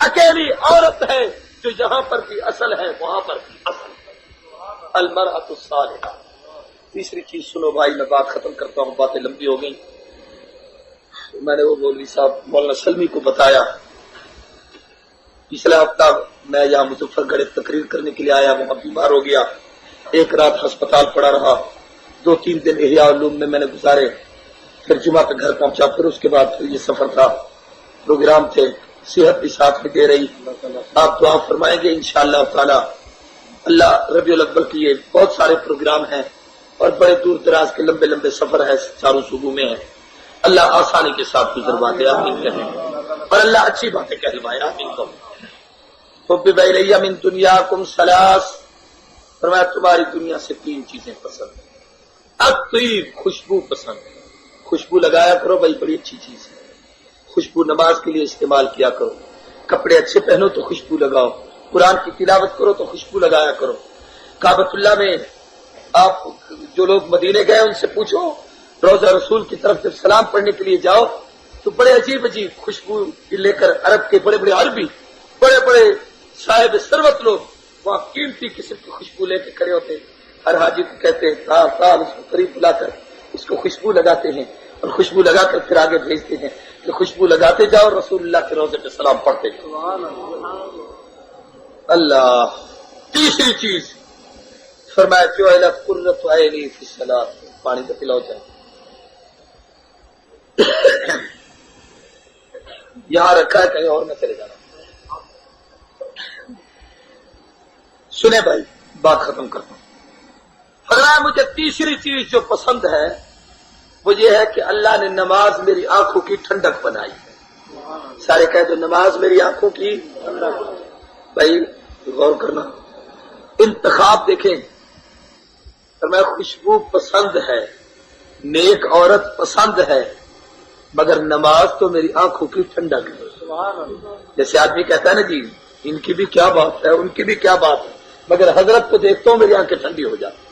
اکیلی عورت ہے جو یہاں پر بھی اصل ہے وہاں پر بھی اصل ہے. المرأۃ الصالحہ. تیسری چیز سنو بھائی، میں بات ختم کرتا ہوں، باتیں لمبی ہو گئی. میں نے وہ مولوی صاحب مولانا سلمی کو بتایا. پچھلا ہفتہ میں یہاں مظفر گڑھ تقریر کرنے کے لیے آیا، وہاں بیمار ہو گیا، ایک رات ہسپتال پڑا رہا، 2-3 دن احیاء علوم میں نے گزارے، پھر جمعہ پہ گھر پہنچا، پھر اس کے بعد پھر یہ سفر تھا، پروگرام تھے، صحت بھی ساتھ میں دے رہی. آپ دعا فرمائیں گے انشاءاللہ تعالی. اللہ ربیع الاول کی یہ بہت سارے پروگرام ہیں اور بڑے دور دراز کے لمبے لمبے سفر ہے، چاروں صوبوں میں ہے. اللہ آسانی کے ساتھ گزروا دے، آمین کہیں، اور اللہ اچھی باتیں کہلوائے، آمین کہو. حبب الی من دنیاکم ثلاث، فرمایا تمہاری دنیا سے 3 چیزیں پسند ہیں. الطیب، خوشبو پسند ہے، خوشبو لگایا کرو بھائی، بڑی اچھی چیز ہے. خوشبو نماز کے لیے استعمال کیا کرو، کپڑے اچھے پہنو تو خوشبو لگاؤ، قرآن کی تلاوت کرو تو خوشبو لگایا کرو. کعبۃ اللہ میں آپ جو لوگ مدینے گئے ان سے پوچھو، روضہ رسول کی طرف جب سلام پڑھنے کے لیے جاؤ تو بڑے عجیب عجیب خوشبو لے کر عرب کے بڑے بڑے عربی، بڑے بڑے صاحب ثروت لوگ وہاں قیمتی قسم کی خوشبو لے کے کھڑے ہوتے ہیں. ہر حاجی کو کہتے ہیں صاحب اس کو قریب بلا کر اس کو خوشبو لگاتے ہیں، اور خوشبو لگا کر پھر آگے بھیجتے ہیں کہ خوشبو لگاتے جاؤ، رسول اللہ کے روضے پہ سلام پڑھتے جاؤ. اللہ. تیسری چیز فرمایا جعلت قرۃ عینی فی الصلاۃ، پانی کا پلاؤ جائے. یہاں رکھا ہے، کہیں اور نہ چلے جانا. سنے بھائی، بات ختم کرتا ہوں. فرمایا مجھے تیسری چیز جو پسند ہے وہ یہ ہے کہ اللہ نے نماز میری آنکھوں کی ٹھنڈک بنائی ہے. سارے کہہ دو نماز میری آنکھوں کی ٹھنڈک. بھائی غور کرنا، انتخاب دیکھیں. فرمایا خوشبو پسند ہے، نیک عورت پسند ہے، مگر نماز تو میری آنکھوں کی ٹھنڈک ہے. جیسے آدمی کہتا ہے نا جی ان کی بھی کیا بات ہے، ان کی بھی کیا بات ہے، مگر حضرت کو دیکھتا ہوں میری آنکھیں ٹھنڈی ہو جاتی.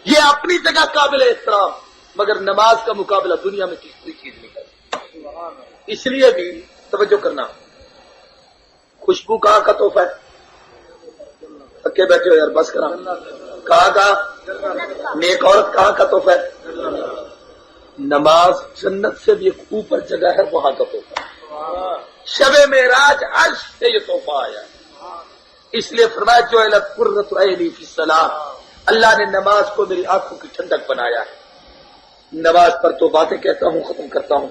یہ اپنی جگہ قابل احترام، مگر نماز کا مقابلہ دنیا میں کسی بھی چیز نہیں کرتی. اس لیے بھی توجہ کرنا، خوشبو کہاں کا تحفہ ہے؟ تھکے بیٹھے ہو یار، بس کرا. کہاں کا؟ نیک عورت کہاں کا تحفہ ہے؟ نماز جنت سے بھی ایک اوپر جگہ ہے، وہاں کا تحفہ. شب معراج عرش سے یہ تحفہ آیا. اس لیے فرمایا جعلت قرۃ عینی فی الصلاۃ، اللہ نے نماز کو میری آنکھوں کی ٹھنڈک بنایا ہے. نماز پر تو باتیں کہتا ہوں، ختم کرتا ہوں.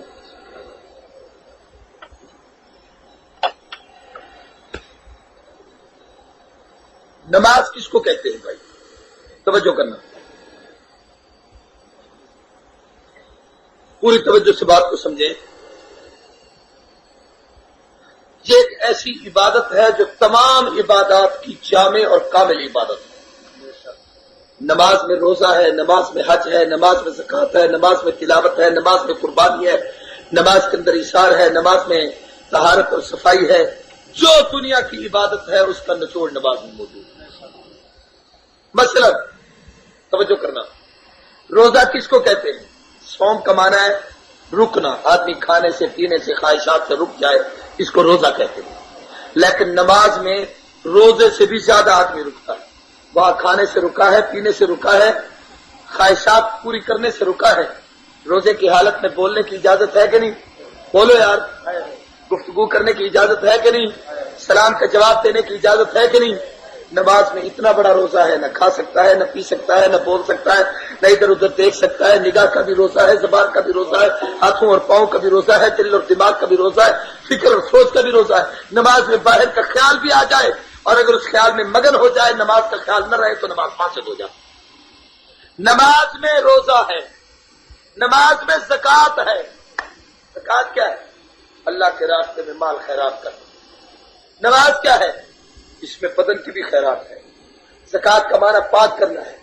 نماز کس کو کہتے ہیں بھائی؟ توجہ کرنا، پوری توجہ سے بات کو سمجھیں. یہ ایک ایسی عبادت ہے جو تمام عبادات کی جامع اور کامل عبادت ہے. نماز میں روزہ ہے، نماز میں حج ہے، نماز میں زکوٰۃ ہے، نماز میں تلاوت ہے، نماز میں قربانی ہے، نماز کے اندر ایثار ہے، نماز میں طہارت اور صفائی ہے. جو دنیا کی عبادت ہے اس کا نچوڑ نماز میں موجود ہے. مثلا توجہ کرنا، روزہ کس کو کہتے ہیں؟ صوم کا معنی ہے رکنا، آدمی کھانے سے پینے سے خواہشات سے رک جائے، اس کو روزہ کہتے ہیں. لیکن نماز میں روزے سے بھی زیادہ آدمی رکتا ہے. وہاں کھانے سے رکا ہے، پینے سے رکا ہے، خواہشات پوری کرنے سے رکا ہے. روزے کی حالت میں بولنے کی اجازت ہے کہ نہیں؟ بولو یار. گفتگو کرنے کی اجازت ہے کہ نہیں؟ سلام کا جواب دینے کی اجازت ہے کہ نہیں؟ نماز میں اتنا بڑا روزہ ہے، نہ کھا سکتا ہے، نہ پی سکتا ہے، نہ بول سکتا ہے، نہ ادھر ادھر دیکھ سکتا ہے. نگاہ کا بھی روزہ ہے، زبان کا بھی روزہ ہے، ہاتھوں اور پاؤں کا بھی روزہ ہے، دل اور دماغ کا بھی روزہ ہے، فکر اور سوچ کا بھی روزہ ہے. نماز میں باہر کا خیال بھی آ جائے اور اگر اس خیال میں مگن ہو جائے، نماز کا خیال نہ رہے تو نماز فاسد ہو جائے. نماز میں روزہ ہے، نماز میں زکوٰۃ ہے. زکوٰۃ کیا ہے؟ اللہ کے راستے میں مال خیرات کرنا. نماز کیا ہے؟ اس میں بدن کی بھی خیرات ہے. زکوٰۃ کا معنی پاک کرنا ہے.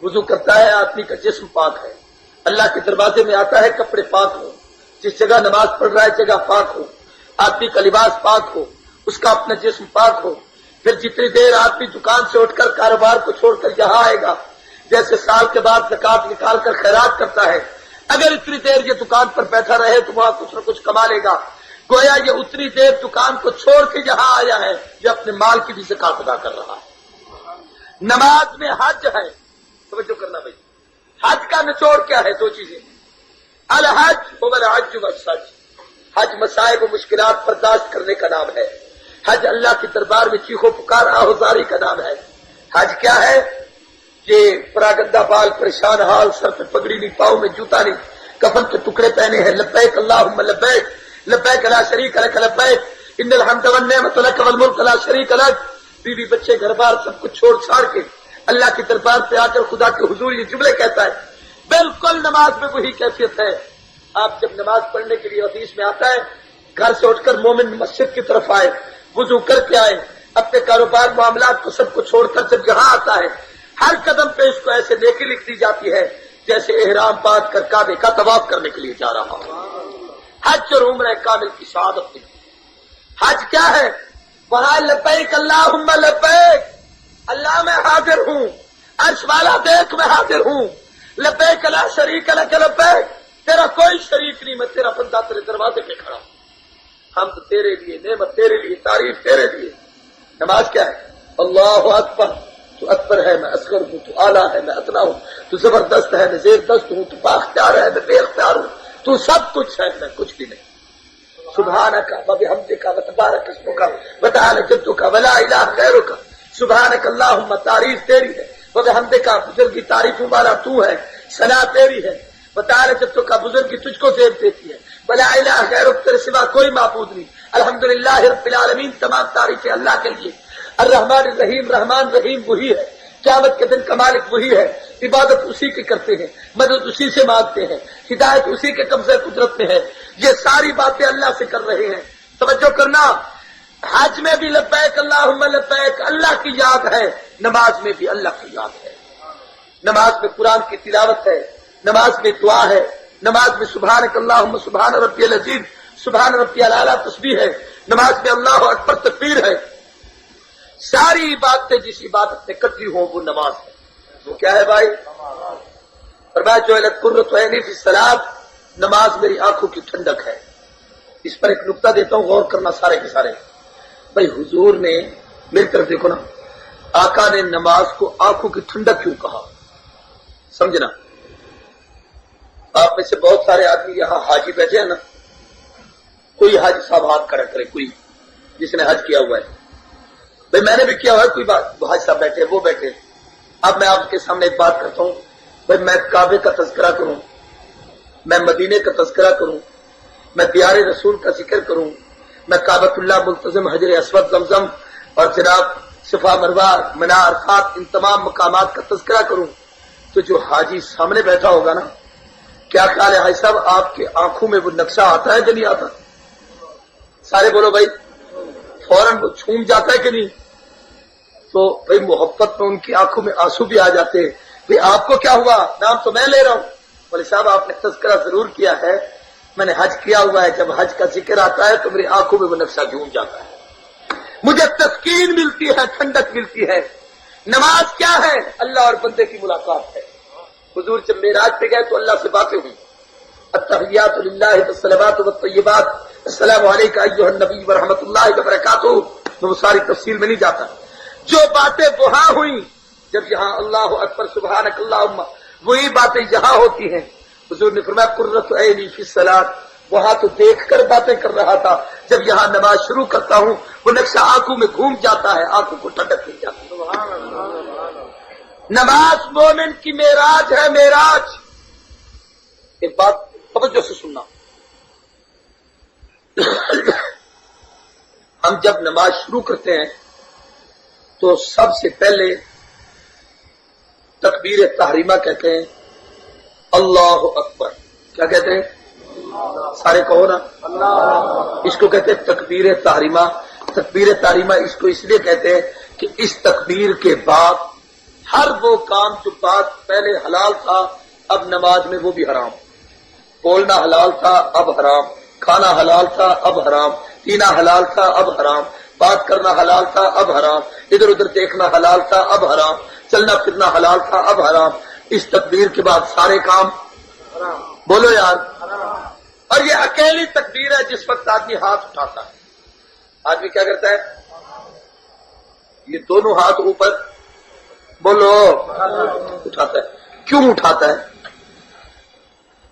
وضو کرتا ہے آدمی کا جسم پاک ہے. اللہ کے دروازے میں آتا ہے کپڑے پاک ہو. جس جگہ نماز پڑھ رہا ہے جگہ پاک ہو. آدمی کا لباس پاک ہو، اس کا اپنا جسم پاک ہو. پھر جتنی دیر آدمی دکان سے اٹھ کر کاروبار کو چھوڑ کر یہاں آئے گا، جیسے سال کے بعد زکوٰۃ نکال کر خیرات کرتا ہے، اگر اتنی دیر یہ دکان پر بیٹھا رہے تو وہاں کچھ نہ کچھ کما لے گا. گویا یہ اتنی دیر دکان کو چھوڑ کے یہاں آیا ہے، یہ اپنے مال کی بھی زکات ادا کر رہا ہے۔ نماز میں حج ہے، توجہ کرنا بھائی، حج کا نچوڑ کیا ہے؟ دو چیزیں، الحج هو الحج والسج، حج مسائب و مشکلات برداشت کرنے کا نام ہے، حج اللہ کے دربار میں چیخو پکار آہوزاری کا نام ہے۔ حج کیا ہے؟ یہ پراگندہ بال، پریشان حال، سر پہ پگڑی نہیں، پاؤں میں جوتا نہیں، کفن کے ٹکڑے پہنے ہیں، لبیک اللہم لبیک لبیک لا شریک لک لبیک ان الحمد والنعمت لک والملک لا شریک لک، بیوی بچے گھر بار سب کچھ چھوڑ چھاڑ کے اللہ کے دربار پہ آ کر خدا کے حضور یہ جملے کہتا ہے۔ بالکل نماز میں وہی کیفیت ہے۔ آپ جب نماز پڑھنے کے لیے حدیث میں آتا ہے، گھر سے اٹھ کر مومن مسجد کی طرف آئے، وضو کر کے آئے، اپنے کاروبار معاملات کو سب کو چھوڑ کر جب یہاں آتا ہے، ہر قدم پہ اس کو ایسے نیکی لکھ دی جاتی ہے جیسے احرام باندھ کر کعبے کا طواف کرنے کے لیے جا رہا ہو۔ حج اور عمرہ کامل کی شہادت نہیں۔ حج کیا ہے؟ وہاں لبیک اللہم لبیک، اللہ میں حاضر ہوں، عرش والا دیکھ میں حاضر ہوں، لبیک لا شریک لک لبیک، تیرا کوئی شریک نہیں، میں تیرا بندہ تیرے دروازے پہ کھڑا ہوں، حمد تیرے لیے، نعمت تیرے لیے، تعریف تیرے لیے۔ نماز کیا ہے؟ اللہ اکبر، تو اکبر ہے، میں اصغر ہوں، تو اعلیٰ ہے، میں ادنا ہوں، تو زبردست ہے، میں زیر دست ہوں، تو بااختیار ہے، میں بے اختیار ہوں، تو سب کچھ ہے، میں کچھ بھی نہیں۔ سبحانک وبحمدک وتبارک اسمک وتعالی جدک ولا الہ غیرک، سبحانک اللہم، تعریف تیری ہے، وبحمدک، بزرگی تعریفوں والا تو ہے، ثنا تیری ہے، وتعالی جدک، بزرگی تجھ کو زیب دیتی ہے، ولا الہ غیرک، تیرے سوا کوئی معبود نہیں، الحمدللہ رب العالمین، تمام تعریفیں اللہ کے لیے، الرحمن الرحیم، رحمان رحیم وہی ہے، قیامت کے دن کا مالک وہی ہے، عبادت اسی کی کرتے ہیں، مدد اسی سے مانگتے ہیں، ہدایت اسی کے قبضے قدرت میں ہے، یہ ساری باتیں اللہ سے کر رہے ہیں۔ توجہ کرنا، حج میں بھی لبیک اللہم لبیک اللہ کی یاد ہے، نماز میں بھی اللہ کی یاد ہے۔ نماز میں قرآن کی تلاوت ہے، نماز میں دعا ہے، نماز میں سبحانک اللہم سبحان ربی العظیم سبحان ربی الاعلیٰ تسبیح ہے، نماز میں اللہ اکبر تکبیر ہے۔ ساری عبادتیں جس عبادت میں کٹی ہوں وہ نماز ہے۔ وہ کیا ہے بھائی؟ فرمایا جعلت قرۃ عینی فی الصلاۃ، نماز میری آنکھوں کی ٹھنڈک ہے۔ اس پر ایک نقطہ دیتا ہوں، غور کرنا سارے کے سارے۔ بھائی حضور نے، میری طرف دیکھو نا، آقا نے نماز کو آنکھوں کی ٹھنڈک کیوں کہا؟ سمجھنا، آپ میں سے بہت سارے آدمی یہاں حاجی بیٹھے ہیں نا، کوئی حاجی صاحب ہاتھ کھڑا کرے، کوئی جس نے حج کیا ہوا ہے۔ بھائی میں نے بھی کیا ہوا ہے، کوئی بات، حاجی صاحب بیٹھے، وہ بیٹھے۔ اب میں آپ کے سامنے ایک بات کرتا ہوں، بھائی میں کعبے کا تذکرہ کروں، میں مدینے کا تذکرہ کروں، میں دیار رسول کا ذکر کروں، میں کعبۃ اللہ، ملتزم، حجر اسود، زمزم اور جناب صفا مروہ، منا، عرفات، ان تمام مقامات کا تذکرہ کروں، تو جو حاجی سامنے بیٹھا ہوگا نا، کیا خیال ہے حاجی صاحب، آپ کے آنکھوں میں وہ نقشہ آتا ہے کہ نہیں آتا؟ سارے بولو بھائی، فوراً وہ چھوم جاتا ہے کہ نہیں؟ تو بھائی محبت میں ان کی آنکھوں میں آنسو بھی آ جاتے ہیں۔ بھائی آپ کو کیا ہوا؟ نام تو میں لے رہا ہوں۔ بولے صاحب آپ نے تذکرہ ضرور کیا ہے، میں نے حج کیا ہوا ہے، جب حج کا ذکر آتا ہے تو میری آنکھوں میں وہ نقشہ جھوم جاتا ہے، مجھے تسکین ملتی ہے، ٹھنڈک ملتی ہے۔ نماز کیا ہے؟ اللہ اور بندے کی ملاقات ہے۔ حضور جب معراج پہ گئے تو اللہ سے باتیں ہوئی، التحیات للہ والصلوات والطیبات، السلام علیکم ایھا النبی ورحمۃ اللہ وبرکاتہ، میں وہ ساری تفصیل میں نہیں جاتا۔ جو باتیں وہاں ہوئیں، جب یہاں اللہ اکبر سبحانک اللہم، وہی باتیں یہاں ہوتی ہیں۔ حضور نے فرمایا قرۃ عینی فی الصلاۃ، وہاں تو دیکھ کر باتیں کر رہا تھا، جب یہاں نماز شروع کرتا ہوں وہ نقشہ آنکھوں میں گھوم جاتا ہے، آنکھوں کو ٹھنڈک مل جاتی ہے۔ نماز مومن کی معراج ہے، معراج۔ ایک بات توجہ سے سننا، ہم جب نماز شروع کرتے ہیں تو سب سے پہلے تکبیر تحریمہ کہتے ہیں، اللہ اکبر، کیا کہتے ہیں؟ سارے کہو نا، اس کو کہتے ہیں تکبیر تحریمہ۔ تکبیر تحریمہ اس کو اس لیے کہتے ہیں کہ اس تکبیر کے بعد ہر وہ کام جو بات پہلے حلال تھا اب نماز میں وہ بھی حرام، بولنا حلال تھا اب حرام، کھانا حلال تھا اب حرام، پینا حلال تھا اب حرام، بات کرنا حلال تھا اب حرام، ادھر ادھر دیکھنا حلال تھا اب حرام، چلنا پھرنا حلال تھا اب حرام۔ اس تکبیر کے بعد سارے کام، بولو یار، اور یہ اکیلی تکبیر ہے جس وقت آدمی ہاتھ اٹھاتا ہے. آدمی کیا کرتا ہے؟ یہ دونوں ہاتھ اوپر بولو اٹھاتا ہے. کیوں اٹھاتا ہے؟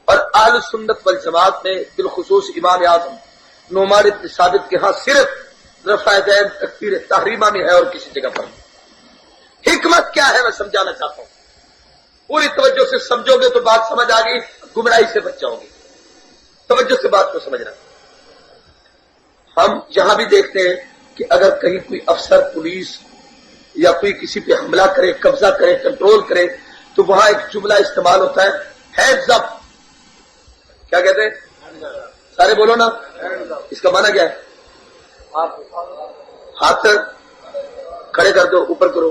اور اہل سنت والجماعت میں بالخصوص امام اعظم نعمان بن ثابت کے ہاں صرف رفع یدین تکبیر تحریمہ میں ہے اور کسی جگہ پر. حکمت کیا ہے میں سمجھانا چاہتا ہوں. پوری توجہ سے سمجھو گے تو بات سمجھ آ گئی، گمراہی سے بچ جاؤ گے. توجہ سے بات کو سمجھنا. ہم یہاں بھی دیکھتے ہیں کہ اگر کہیں کوئی افسر پولیس یا کوئی کسی پہ حملہ کرے، قبضہ کرے، کنٹرول کرے تو وہاں ایک جملہ استعمال ہوتا ہے ہینڈز اپ. کیا کہتے ہیں؟ سارے بولو نا. اس کا معنی کیا ہے؟ ہاتھ کھڑے کر دو، اوپر کرو.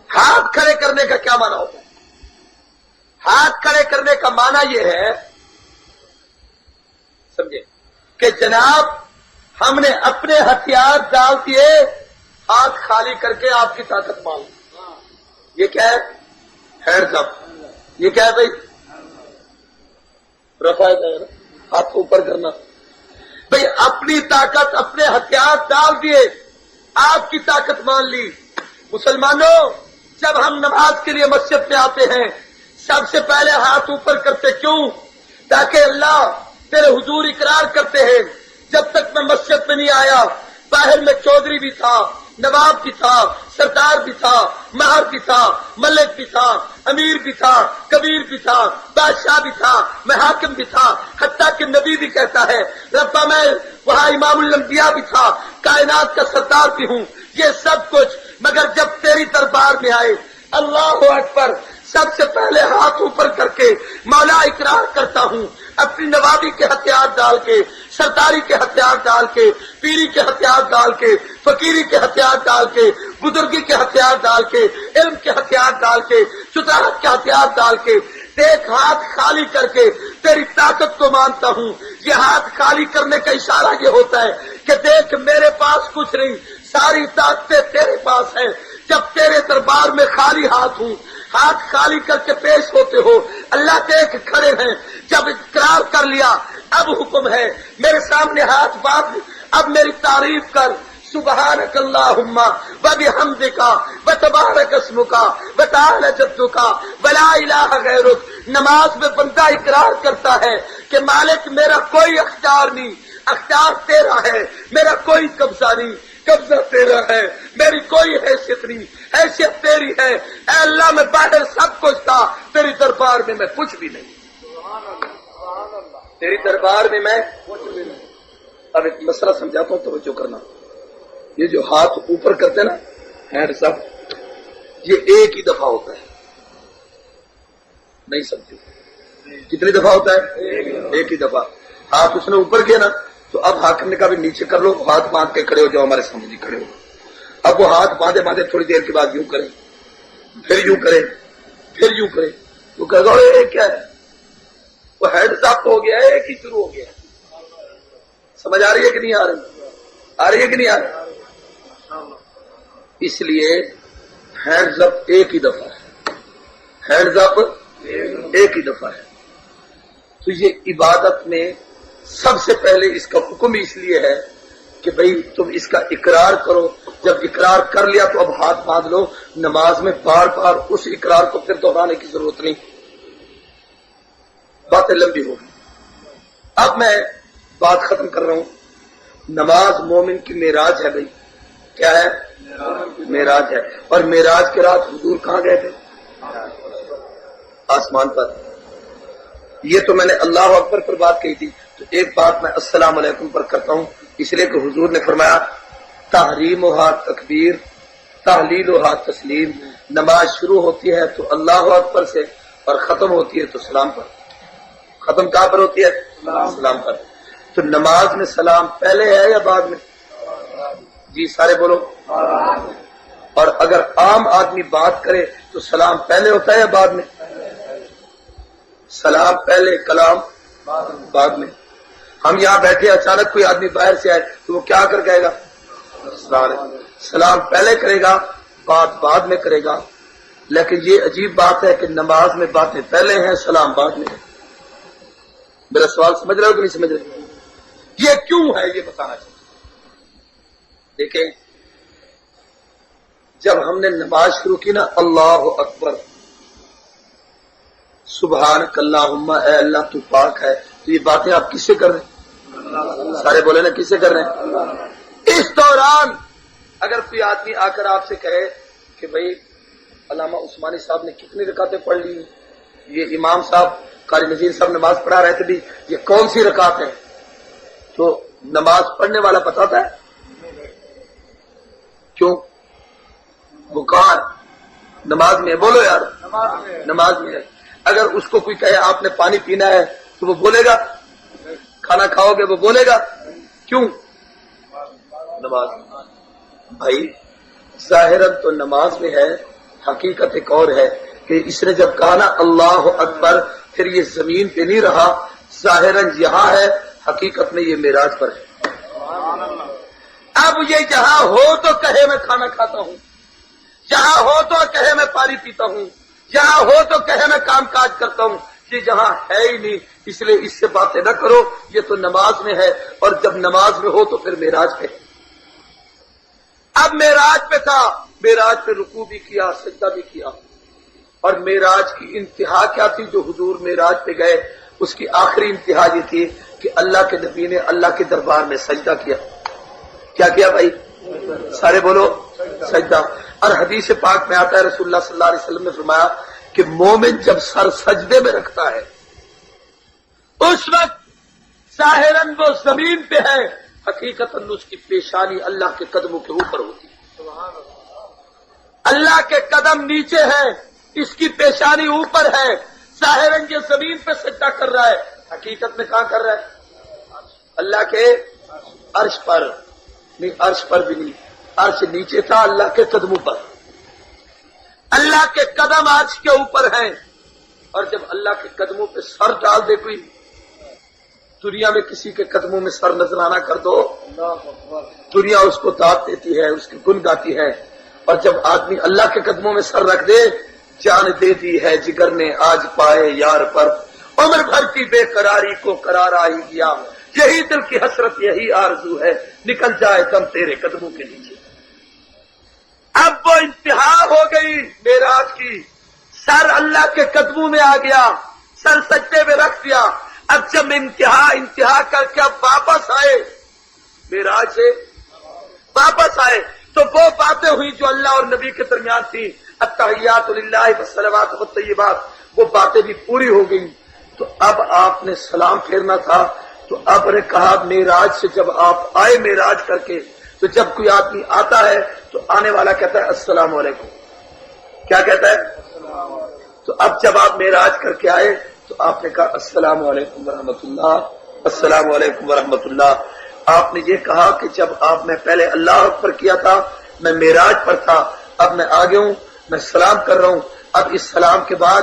ہاتھ کھڑے کرنے کا کیا معنی ہوتا ہے؟ ہاتھ کھڑے کرنے کا معنی یہ ہے، سمجھے، کہ جناب ہم نے اپنے ہتھیار ڈال دیے، ہاتھ خالی کر کے آپ کی طاقت مان لی. یہ کیا ہے؟ ہینڈز اپ. یہ کیا ہے بھائی؟ رفع یدین، ہاتھ کو اوپر کرنا. بھائی اپنی طاقت، اپنے ہتھیار ڈال دیے، آپ کی طاقت مان لی. مسلمانوں، جب ہم نماز کے لیے مسجد میں آتے ہیں سب سے پہلے ہاتھ اوپر کرتے. کیوں؟ تاکہ اللہ تیرے حضور اقرار کرتے ہیں جب تک میں مسجد میں نہیں آیا باہر میں چودھری بھی تھا، نواب بھی تھا، سردار بھی تھا، مہر بھی تھا، ملک بھی تھا، امیر بھی تھا، کبیر بھی تھا، بادشاہ بھی تھا، میں حاکم بھی تھا. حتیٰ کہ نبی بھی کہتا ہے ربا میں وہاں امام الانبیاء بھی تھا، کائنات کا سردار بھی ہوں. یہ سب کچھ مگر جب تیری دربار میں آئے اللہ اکبر، سب سے پہلے ہاتھ اوپر کر کے مولا اقرار کرتا ہوں، اپنی نوابی کے ہتھیار ڈال کے، سرداری کے ہتھیار ڈال کے، پیری کے ہتھیار ڈال کے، فقیری کے ہتھیار ڈال کے، بزرگی کے ہتھیار ڈال کے، علم کے ہتھیار ڈال کے، شجاعت کے ہتھیار ڈال کے، دیکھ ہاتھ خالی کر کے تیری طاقت کو مانتا ہوں. یہ ہاتھ خالی کرنے کا اشارہ یہ ہوتا ہے کہ دیکھ میرے پاس کچھ نہیں، ساری طاقتیں تیرے پاس ہیں. جب تیرے دربار میں خالی ہاتھ ہوں، ہاتھ خالی کر کے پیش ہوتے ہو، اللہ دیکھ کھڑے ہیں. جب اقرار کر لیا اب حکم ہے میرے سامنے ہاتھ باندھ، اب میری تعریف کر. سبحانک اللہم وبحمدک وتبارک اسمک وتعالی جدک ولا الہ غیرک. نماز میں بندہ اقرار کرتا ہے کہ مالک میرا کوئی اختیار نہیں، اختیار تیرا ہے، میرا کوئی قبضہ نہیں، قبضہ تیرا ہے، میری کوئی حیثیت نہیں، حیثیت تیری ہے. اے اللہ میں باہر سب کچھ تھا، تیری دربار میں میں کچھ بھی نہیں، تیری دربار میں میں کچھ بھی نہیں. اب ایک مسئلہ سمجھاتا ہوں، توجہ کرنا. یہ جو ہاتھ اوپر کرتے ہیں نا ہینڈز اپ، یہ ایک ہی دفعہ ہوتا ہے. نہیں سمجھے؟ کتنی دفعہ ہوتا ہے؟ ایک ہی دفعہ. ہاتھ اس نے اوپر کیا نا تو اب حاکم نے کہا بھی نیچے کر لو، ہاتھ باندھ کے کھڑے ہو جاؤ، ہمارے سامنے نہیں کھڑے ہو. اب وہ ہاتھ باندھے باندھے تھوڑی دیر کے بعد یوں کرے، پھر یوں کرے، پھر یوں کرے. وہ کہے گا یہ کیا ہے؟ وہ ہینڈز اپ ہو گیا ہے، ایک ہی شروع ہو گیا. سمجھ آ رہی ہے کہ نہیں آ رہی؟ آ رہی ہے کہ نہیں آ رہی؟ اس لیے ہینڈز اپ ایک ہی دفعہ ہے، ہینڈز اپ ایک ہی دفعہ ہے. تو یہ عبادت میں سب سے پہلے اس کا حکم اس لیے ہے کہ بھئی تم اس کا اقرار کرو. جب اقرار کر لیا تو اب ہاتھ باندھ لو. نماز میں بار بار اس اقرار کو پھر دہرانے کی ضرورت نہیں. باتیں لمبی ہوگی. اب میں بات ختم کر رہا ہوں. نماز مومن کی معراج ہے. بھئی کیا ہے؟ معراج ہے. اور معراج کے رات حضور کہاں گئے تھے؟ آسمان پر. یہ تو میں نے اللہ اکبر پر بات کہی تھی. تو ایک بات میں السلام علیکم پر کرتا ہوں، اس لیے کہ حضور نے فرمایا تحریمھا تکبیر تحلیلھا تسلیم. نماز شروع ہوتی ہے تو اللہ اکبر سے اور ختم ہوتی ہے تو سلام پر. ختم کہاں پر ہوتی ہے؟ سلام پر. تو نماز میں سلام پہلے ہے یا بعد میں؟ جی سارے بولو. اور اگر عام آدمی بات کرے تو سلام پہلے ہوتا ہے یا بعد میں؟ سلام پہلے، کلام بعد میں. ہم یہاں بیٹھے اچانک کوئی آدمی باہر سے آئے تو وہ کیا کر کہے گا؟ سلام پہلے کرے گا، بات بعد میں کرے گا. لیکن یہ عجیب بات ہے کہ نماز میں باتیں پہلے ہیں، سلام بعد میں ہے. میرا سوال سمجھ رہے ہو کہ نہیں سمجھ رہے؟ یہ کیوں ہے یہ بتانا چاہیے. دیکھیں جب ہم نے نماز شروع کی نا اللہ اکبر سبحانک اللہم اے اللہ تو پاک ہے، تو یہ باتیں آپ کس سے کر رہے ہیں؟ سارے بولے نا کس سے کر رہے ہیں؟ اس دوران اگر کوئی آدمی آ کر آپ سے کہے کہ بھائی علامہ عثمانی صاحب نے کتنی رکعتیں پڑھ لی، یہ امام صاحب قاری نذیر صاحب نماز پڑھا رہے تھے بھی یہ کون سی رکعت ہے، تو نماز پڑھنے والا بتاتا ہے کیوں؟ وہ کہاں نماز میں؟ بولو یار نماز میں ہے. اگر اس کو کوئی کہے آپ نے پانی پینا ہے تو وہ بولے گا؟ کھانا کھاؤ گے وہ بولے گا؟ کیوں؟ نماز. بھائی ظاہراً تو نماز میں ہے، حقیقت ایک اور ہے کہ اس نے جب کہا نا اللہ اکبر پھر یہ زمین پہ نہیں رہا، ظاہراً یہاں ہے، حقیقت میں یہ معراج پر ہے. اب یہ جہاں ہو تو کہے میں کھانا کھاتا ہوں، جہاں ہو تو کہے میں پانی پیتا ہوں، جہاں ہو تو کہے میں کام کاج کرتا ہوں، یہ جہاں ہے ہی نہیں، اس لیے اس سے باتیں نہ کرو، یہ تو نماز میں ہے، اور جب نماز میں ہو تو پھر معراج پہ. اب معراج پہ تھا، معراج پہ رکوع بھی کیا سجدہ بھی کیا، اور معراج کی انتہا کیا تھی؟ جو حضور معراج پہ گئے اس کی آخری انتہا یہ تھی کہ اللہ کے نبی نے اللہ کے دربار میں سجدہ کیا. کیا کیا بھائی؟ سارے بولو سجدہ. اور حدیث پاک میں آتا ہے رسول اللہ صلی اللہ علیہ وسلم نے فرمایا کہ مومن جب سر سجدے میں رکھتا ہے اس وقت ظاہراً وہ زمین پہ ہے، حقیقتاً اس کی پیشانی اللہ کے قدموں کے اوپر ہوتی ہے. اللہ کے قدم نیچے ہیں، اس کی پیشانی اوپر ہے. ظاہراً یہ زمین پہ سجدہ کر رہا ہے، حقیقت میں کہاں کر رہا ہے؟ اللہ کے عرش پر. نہیں عرش پر بھی نہیں، عرش نیچے تھا، اللہ کے قدموں پر. اللہ کے قدم عرش کے اوپر ہیں، اور جب اللہ کے قدموں پہ سر ڈال دے کوئی، دنیا میں کسی کے قدموں میں سر نذرانہ کر دو، دنیا اس کو داد دیتی ہے، اس کی گن گاتی ہے. اور جب آدمی اللہ کے قدموں میں سر رکھ دے، جان دے دی ہے جگر نے آج پائے یار پر، عمر بھر کی بے قراری کو قرار آ ہی گیا، یہی دل کی حسرت یہی آرزو ہے، نکل جائے دم تیرے قدموں کے نیچے. اب وہ انتہا ہو گئی معراج کی، سر اللہ کے قدموں میں آ گیا، سر سجدے میں رکھ دیا. اب جب انتہا کر کے اب واپس آئے، معراج سے واپس آئے، تو وہ باتیں ہوئی جو اللہ اور نبی کے درمیان تھی، التحیات للہ والصلوات والطیبات، وہ باتیں بھی پوری ہو گئی. تو اب آپ نے سلام پھیرنا تھا، تو آپ نے کہا معراج سے جب آپ آئے معراج کر کے، تو جب کوئی آدمی آتا ہے تو آنے والا کہتا ہے السلام علیکم. کیا کہتا ہے؟ تو اب جب آپ معراج کر کے آئے تو آپ نے کہا السلام علیکم ورحمۃ اللہ، السلام علیکم ورحمۃ اللہ. آپ نے یہ کہا کہ جب آپ نے پہلے اللہ اکبر کیا تھا، میں معراج پر تھا، اب میں آگے ہوں، میں سلام کر رہا ہوں. اب اس سلام کے بعد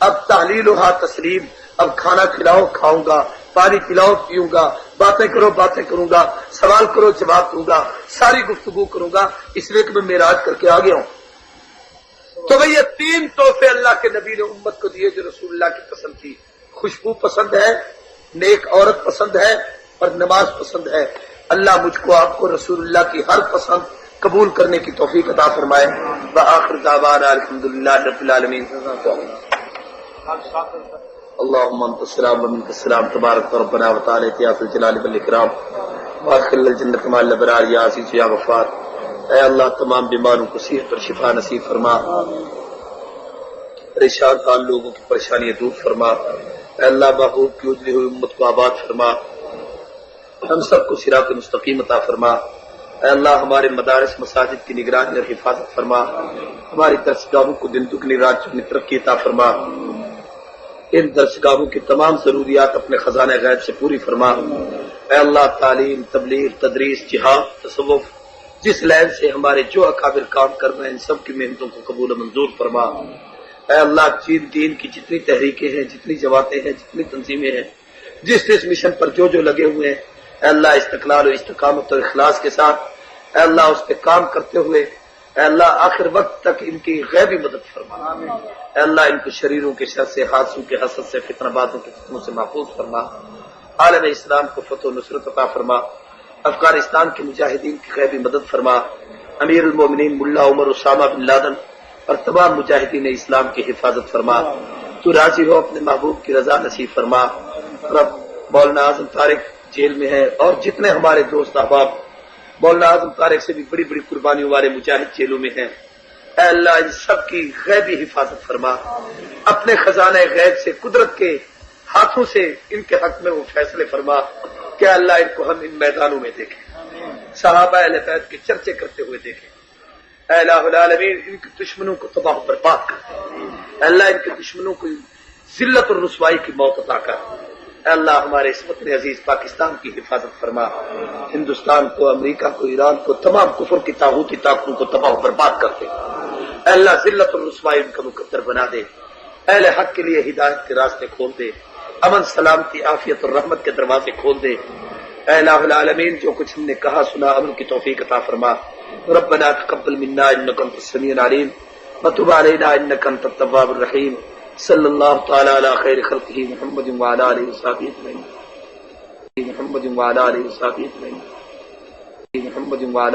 اب تحلیل ہا تسلیم، اب کھانا کھلاؤ کھاؤں گا، پانی پلاؤ پیوں گا، باتیں کرو باتیں کروں گا، سوال کرو جواب دوں گا، ساری گفتگو کروں گا، اس لیے کہ میں معراج کر کے آ گیا ہوں. تو بھئی یہ تین تحفے اللہ کے نبی نے امت کو دیے جو رسول اللہ کی پسند تھی. خوشبو پسند ہے، نیک عورت پسند ہے، اور نماز پسند ہے. اللہ مجھ کو آپ کو رسول اللہ کی ہر پسند قبول کرنے کی توفیق عطا فرمائے. وآخر دعوانا الحمدللہ رب العالمین. اللهم انت السلام ومنك السلام تبارك ربنا وتعالى يا ذا الجلال والاکرام وادخل الجنة مع الابرار یا عزیز یا غفار. اے اللہ تمام بیماروں کو صحت اور شفا نصیب فرما، پریشان حال لوگوں کی پریشانیاں دور فرما. اے اللہ محبوب کی اجڑی ہوئی امت کو آباد فرما، ہم سب کو صراط مستقیم عطا فرما. اے اللہ ہمارے مدارس مساجد کی نگرانی اور حفاظت فرما، ہماری درسگاہوں کو دن دگنی رات چگنی ترقی عطا فرما. ان درسگاہوں کی تمام ضروریات اپنے خزانہ غیب سے پوری فرما. اے اللہ تعلیم، تبلیغ، تدریس، جہاد، تصوف، جس لائن سے ہمارے جو اکابر کام کر رہے ہیں ان سب کی محنتوں کو قبول و منظور فرما. اے اللہ دین کی جتنی تحریکیں ہیں، جتنی جماعتیں ہیں، جتنی تنظیمیں ہیں، جس مشن پر جو لگے ہوئے ہیں، اے اللہ استقلال و استقامت اور اخلاص کے ساتھ اے اللہ اس پہ کام کرتے ہوئے اے اللہ آخر وقت تک ان کی غیبی مدد فرما، اے اللہ ان کو شریروں کے شر سے، حادثوں کے حسد سے، فتنہ بازوں کے فتنوں سے محفوظ فرما، عالم اسلام کو فتح و نصرت عطا فرما، افغانستان کے مجاہدین کی غیبی مدد فرما، امیر المومنین ملا عمر اسامہ بن لادن اور تمام مجاہدین اسلام کی حفاظت فرما، تو راضی ہو اپنے محبوب کی رضا نصیب فرما۔ رب مولانا اعظم طارق جیل میں ہے اور جتنے ہمارے دوست احباب مولانا اعظم طارق سے بھی بڑی بڑی قربانیوں والے مجاہد جیلوں میں ہیں، اے اللہ ان سب کی غیبی حفاظت فرما، اپنے خزانہ غیب سے قدرت کے ہاتھوں سے ان کے حق میں وہ فیصلے فرما کہ اللہ ان کو ہم ان میدانوں میں دیکھیں، صحابہ اہل بیت کے چرچے کرتے ہوئے دیکھیں، اے الہ العالمین ان کے دشمنوں کو تباہ و برباد کر، اے اللہ ان کے دشمنوں کو ذلت اور رسوائی کی موت عطا کر، اے اللہ ہمارے اس وطن عزیز پاکستان کی حفاظت فرما، ہندوستان کو، امریکہ کو، ایران کو، تمام کفر کی طاغوتی طاقتوں کو تباہ و برباد کر دے، اے اللہ ذلت اور رسوائی ان کا مقدر بنا دے، اہل حق کے لیے ہدایت کے راستے کھول دے، امن سلامتی عافیت اور رحمت کے دروازے کھول دے، اے الہ العالمین جو کچھ ہم نے کہا سنا عمل کی توفیق عطا فرما، ربنا تقبل منا انك انت السميع العليم وتب علينا انك انت التواب الرحيم، صلی اللہ تعالی علی خیر خلقہ محمد وعلی آلہ وصحبہ اجمعین، محمد وعلی آلہ وصحبہ اجمعین، محمد وعلی